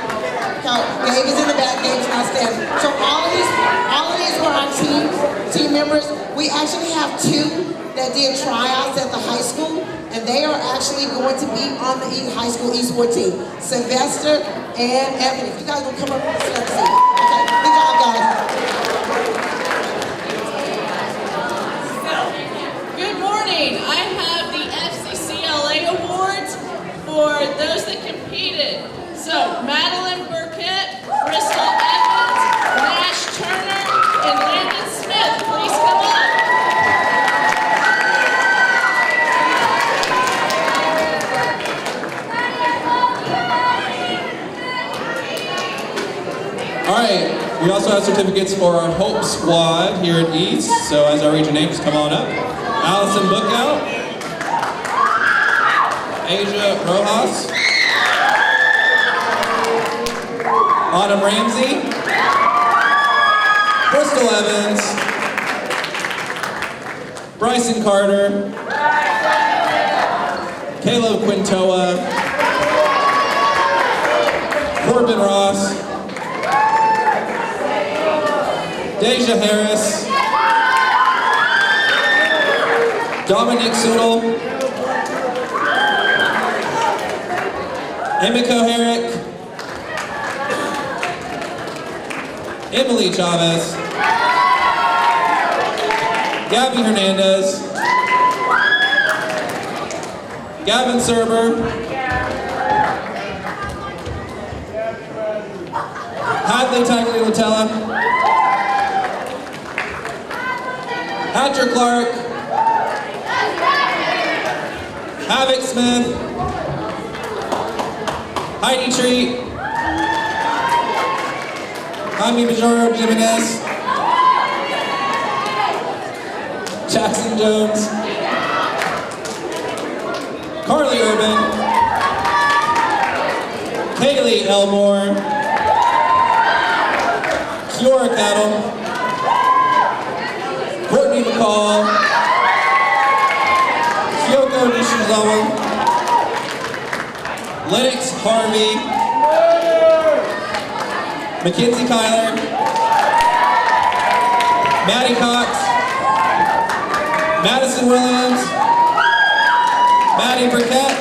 Gabe is in the back, Gabe's not standing. So all of these were our team members. We actually have two that did tryouts at the high school, and they are actually going to be on the high school eSport team. Sylvester and Evan. If you guys will come up and sit up and see. Okay, good job, guys. Good morning. I have the FCCLA Awards for those that competed. So, Madeline Burkett, Bristol Evans, Nash Turner, and Landon Smith. Please come up. All right, we also have certificates for our Hope Squad here at East. So as our region names come on up. Allison Bookout, Asia Rojas, Autumn Ramsey, Bristol Evans, Bryson Carter, Caleb Quintoa, Corbin Ross, Deja Harris, Dominic Soodle, Emiko Herrick, Emily Chavez, Gabby Hernandez, Gavin Serber, Hadley Tagliatella, Patrick Clark, Havoc Smith, Heidi Treat, Jaime Majoro Jimenez, Jackson Jones, Carly Urban, Kaylee Elmore, Kiora Cattle, Courtney McCall, Kyoko Nishizawa, Lennox Harvey, Mackenzie Kyler, Maddie Cox, Madison Williams, Maddie Burkett,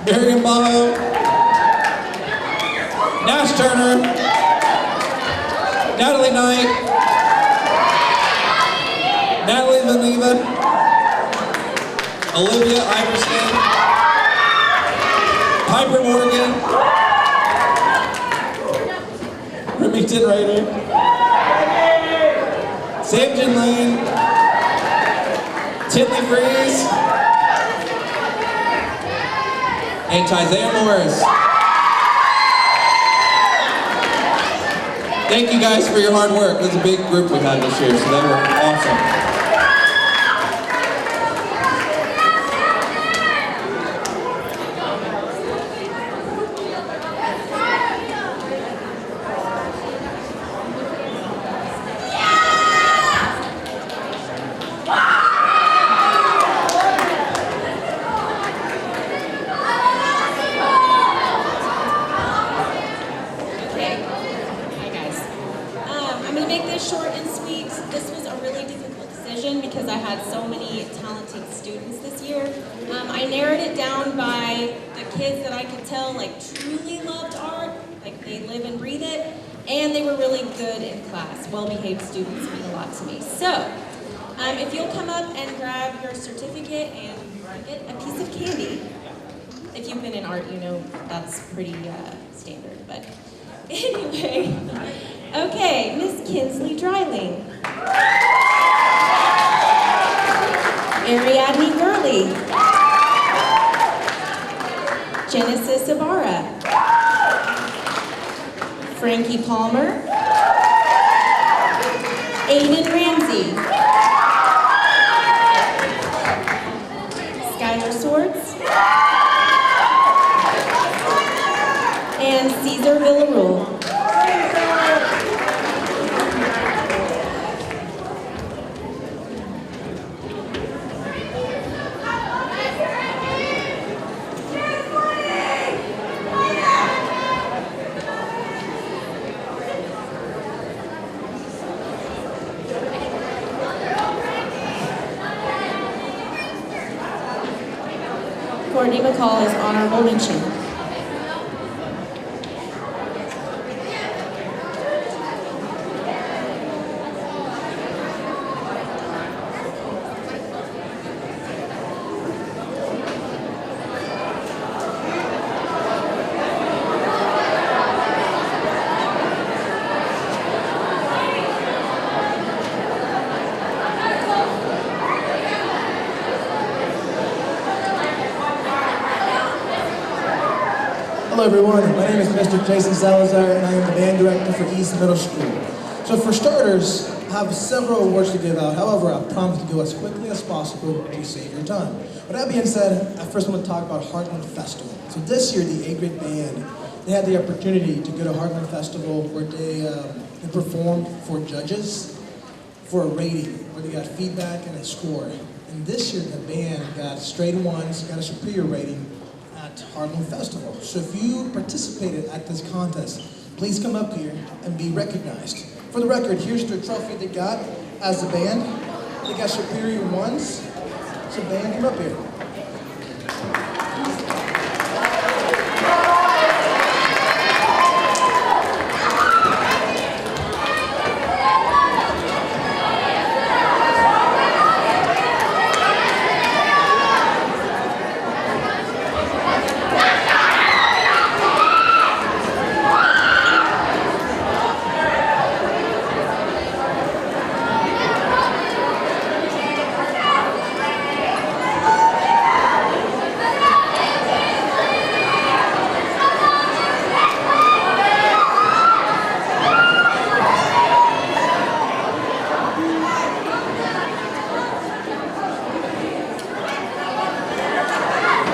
Miriam Baho, Nash Turner, Natalie Knight, Natalie Vaneva, Olivia Iverson, Piper Morgan, Remington Ryder, Samson Lane, Titley Freeze, and Isaiah Morris. Thank you guys for your hard work. It was a big group we had this year, so they were awesome. Short and sweet. This was a really difficult decision because I had so many talented students this year. I narrowed it down by the kids that I could tell like truly loved art, like they live and breathe it, and they were really good in class. Well-behaved students mean a lot to me. So, if you'll come up and grab your certificate and get a piece of candy. If you've been in art, you know that's pretty standard, but anyway. Okay, Miss Kinsley Dryling. Ariadne Gurley. Genesis Ibarra. Frankie Palmer. Aiden Ramsey. Skylar Swords. And Caesar Villarreal. Courtney McCall is honorable mention. Hello everyone, my name is Mr. Jason Salazar and I am the band director for East Middle School. So for starters, I have several awards to give out. However, I promise to go as quickly as possible to save your time. With that being said, I first want to talk about Heartland Festival. So this year, the 8th grade band, they had the opportunity to go to Heartland Festival where they performed for judges for a rating, where they got feedback and a score. And this year, the band got straight ones, got a superior rating at Heartland Festival. So if you participated at this contest, please come up here and be recognized. For the record, here's the trophy they got as a band. They got superior ones. So band, come up here.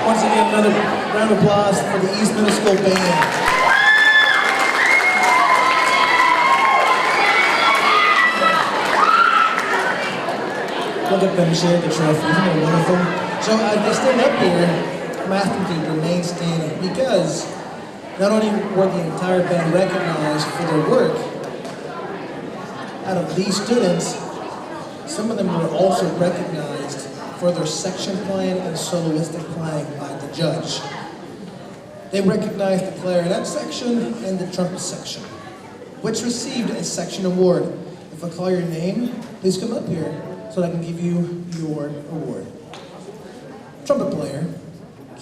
Once again, another round of applause for the East Middle School band. Look at them share the trophy, isn't it wonderful? So they stand up here, I'm asking you to remain standing because not only were the entire band recognized for their work, out of these students, some of them were also recognized for their section playing and soloistic playing by the judge. They recognized the clarinet section and the trumpet section, which received a section award. If I call your name, please come up here so that I can give you your award. Trumpet player,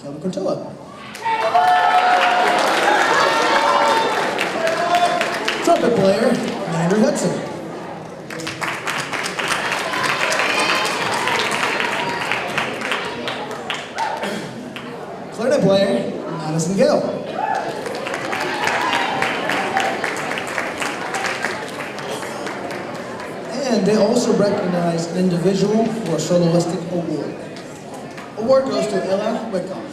Kelvin Cortella. Trumpet player, Andrew Hudson. Miguel. And they also recognize an individual for a soloistic award. Award goes to Ella Wyckoff.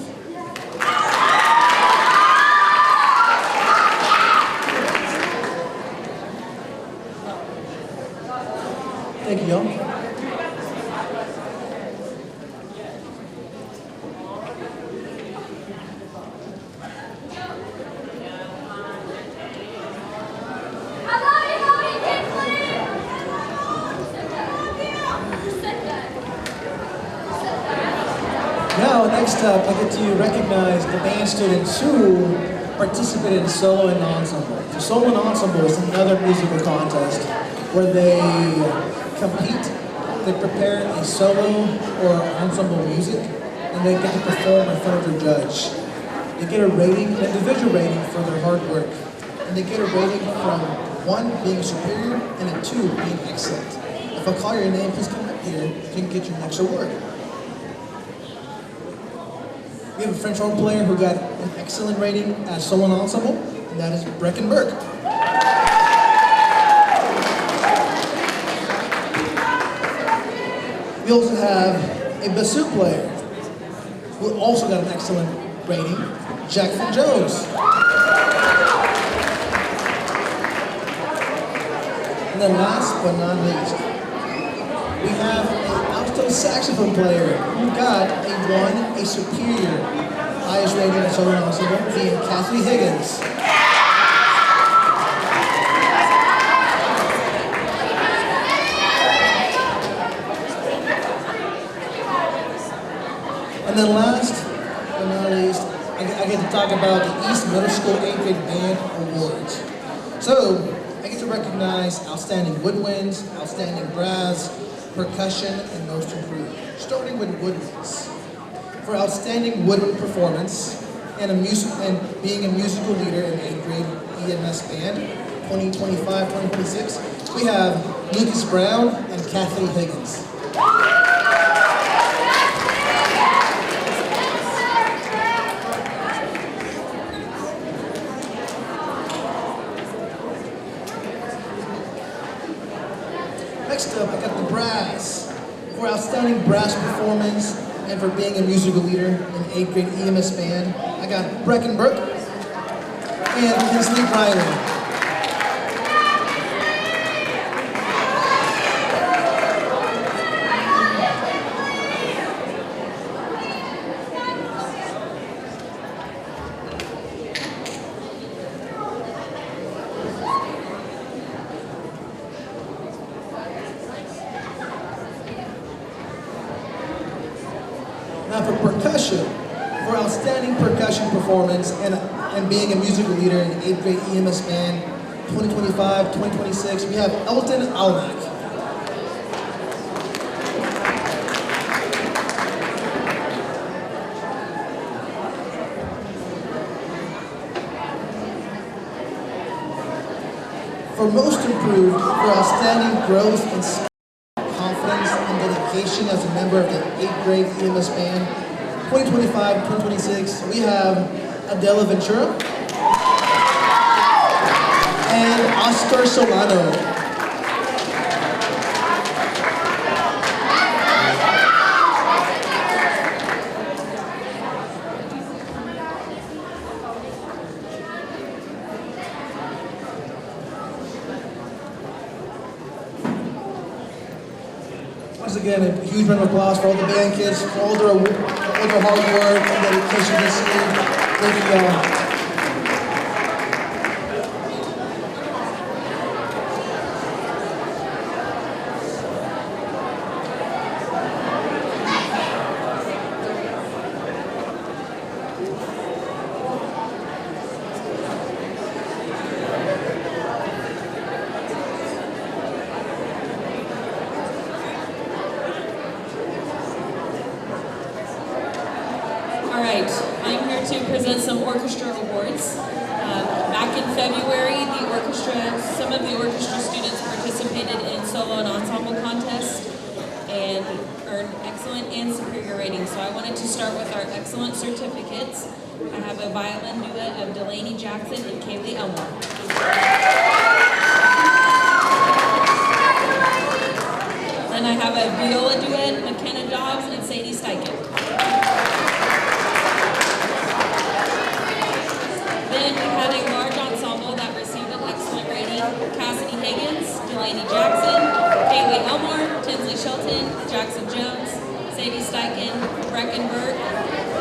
Thank you, y'all. Now, next up, I get to recognize the band students who participated in solo and ensemble. So solo and ensemble is another musical contest where they compete, they prepare a solo or ensemble music, and they get to perform in front of their judge. They get a rating, an individual rating for their hard work, and they get a rating from 1 being superior and a 2 being excellent. If I call your name, please come up here, you can get your next award. We have a French horn player who got an excellent rating as solo and ensemble, and that is Brecken Burke. We also have a bassoon player who also got an excellent rating, Jackson Jones. And then last but not least, we have an alto saxophone player who got a 1, a superior, highest rating in solo and ensemble, being Kathy Higgins. And then last but not least, I get to talk about the East Middle School 8th grade band awards. So, I get to recognize outstanding woodwinds, outstanding brass, percussion, and most improved. Starting with woodwinds. For outstanding woodwind performance and being a musical leader in 8th grade EMS band, 2025-2026, we have Lucas Brown and Kathy Higgins. Next up, I got the brass. For outstanding brass performance and for being a musical leader in 8th grade EMS band, I got Brecken Burke and Kinsley Briley. Now for percussion, for outstanding percussion performance and being a musical leader in 8th grade EMS band, 2025-2026, we have Elton Almack. For most improved, for outstanding growth and confidence and dedication as a member of the 8th grade EMS band, 2025-2026, we have Adela Ventura and Oscar Solano. Once again, a huge round of applause for all the band kids, for all their hard work and dedication this year. Thank you, y'all. All right, I'm here to present some orchestra awards. Back in February, some of the orchestra students participated in solo and ensemble contests and earned excellent and superior ratings. So I wanted to start with our excellent certificates. I have a violin duet of Delaney Jackson and Kaylee Elmore. Then I have a viola duet, McKenna Dobbs and Sadie Steichen. Then we had a large ensemble that received an excellent rating. Cassidy Higgins, Delaney Jackson, Kaylee Elmore, Tinsley Shelton, Jackson Jones, Sadie Steichen, Brecken Burke,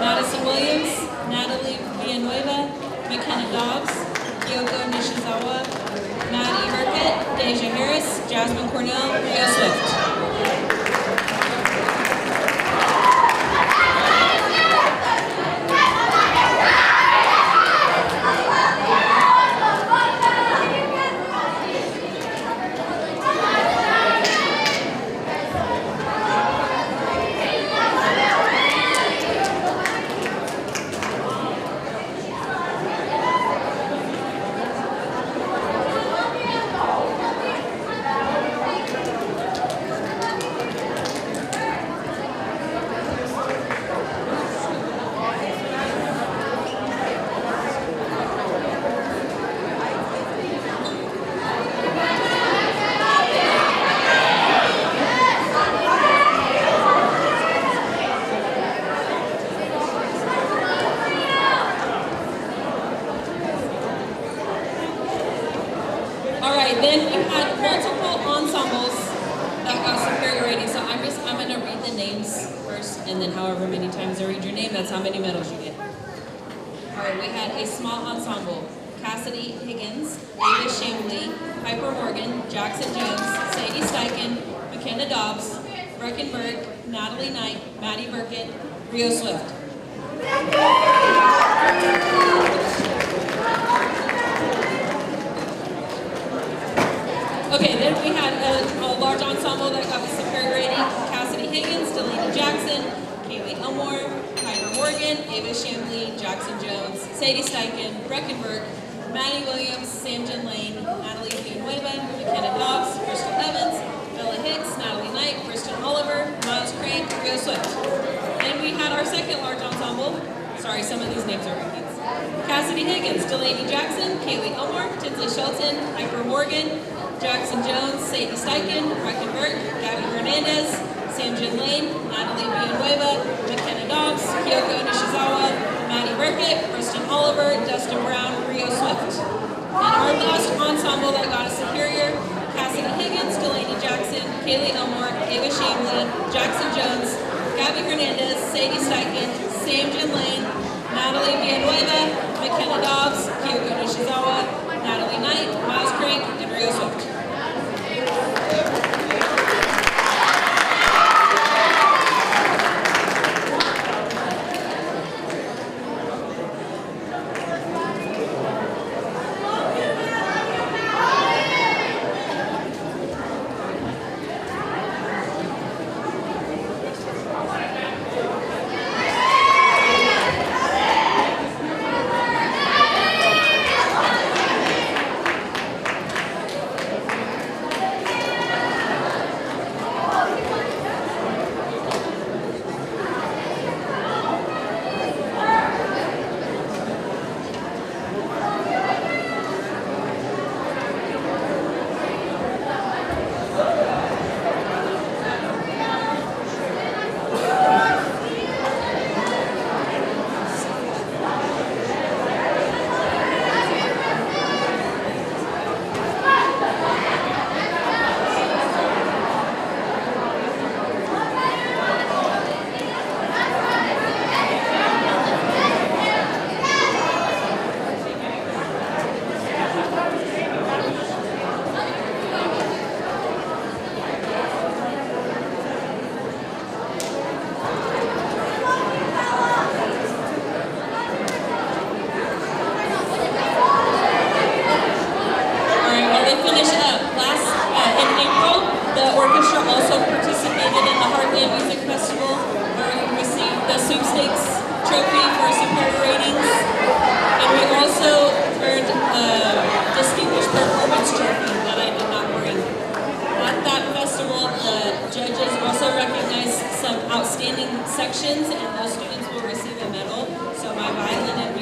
Madison Williams, Natalie Villanueva, McKenna Dobbs, Kyoko Nishizawa, Maddie Burkett, Deja Harris, Jasmine Cornell, Rio Swift. Then we had multiple ensembles that got superior ratings. So I'm going to read the names first, and then however many times I read your name, that's how many medals you get. All right, we had a small ensemble: Cassidy Higgins, Ava Shamley, Piper Morgan, Jackson Jones, Sadie Steichen, McKenna Dobbs, Brecken Burke, Natalie Knight, Maddie Burkett, Rio Swift. Okay, then we had a large ensemble that got a superior rating: Cassidy Higgins, Delaney Jackson, Kaylee Elmore, Piper Morgan, Ava Shamley, Jackson Jones, Sadie Steichen, Brecken Burke, Maddie Williams, Samjin Lane, Natalie Villanueva, McKenna Dobbs, Crystal Evans, Bella Hicks, Natalie Knight, Kristen Oliver, Miles Crank, Rio Swift. Then we had our second large ensemble. Sorry, some of these names are repeats. Cassidy Higgins, Delaney Jackson, Kaylee Elmore, Tinsley Shelton, Piper Morgan, Jackson Jones, Sadie Steichen, Brecken Burke, Gabby Hernandez, Samjin Lane, Natalie Villanueva, McKenna Dobbs, Kyoko Nishizawa, Maddie Burkett, Kristen Oliver, Dustin Brown, Rio Swift. And our last ensemble that got a superior: Cassidy Higgins, Delaney Jackson, Kaylee Elmore, Ava Shamley, Jackson Jones, Gabby Hernandez, Sadie Steichen, Samjin Lane, Natalie Villanueva, McKenna Dobbs, Kyoko Nishizawa, Natalie Knight, Miles Crank, and Rio Swift. Sections, and those students will receive a medal. So my violin and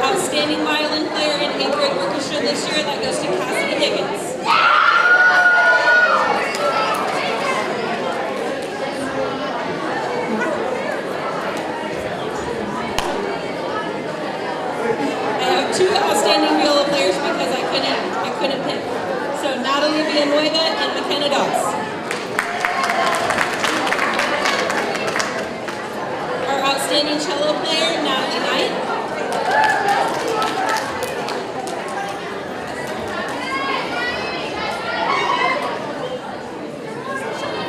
outstanding violin player in 8th grade orchestra this year, that goes to Cassidy Higgins. I have 2 outstanding viola players because I couldn't pick. So Natalie Villanueva and McKenna Dawes. Our outstanding cello player, Natalie Knight.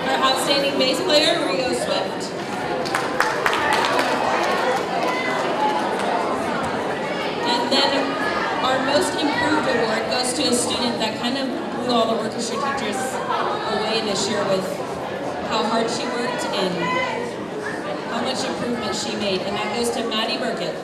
Our outstanding bass player, Rio Swift. And then our most improved award goes to a student that kind of blew all the orchestra teachers away this year with how hard she worked and how much improvement she made, and that goes to Maddie Burkett.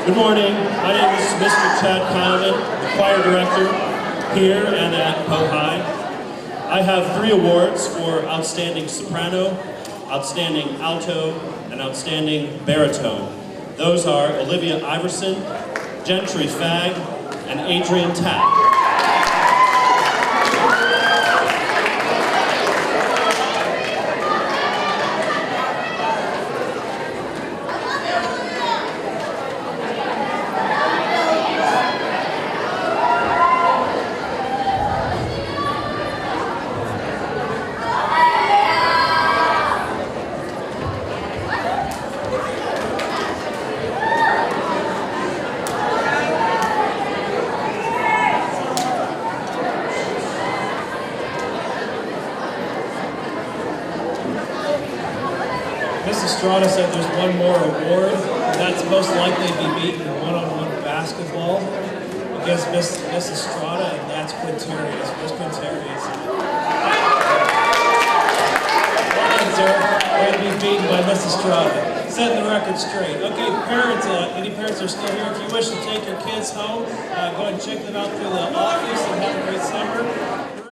Good morning. My name is Mr. Chad Kahneman, the choir director here and at Poe High. I have 3 awards for Outstanding Soprano, Outstanding Alto, and Outstanding Baritone. Those are Olivia Iverson, Gentry Fagg, and Adrian Tapp. Mrs. Strada said there's one more award, and that's most likely to be beaten in one-on-one basketball against Mrs. Strada, and that's Quintarius. Miss Quintarius. Going to be beaten by Mrs. Strada. Setting the record straight. Okay, parents, any parents are still here, if you wish to take your kids home, go ahead and check them out through the office and have a great summer.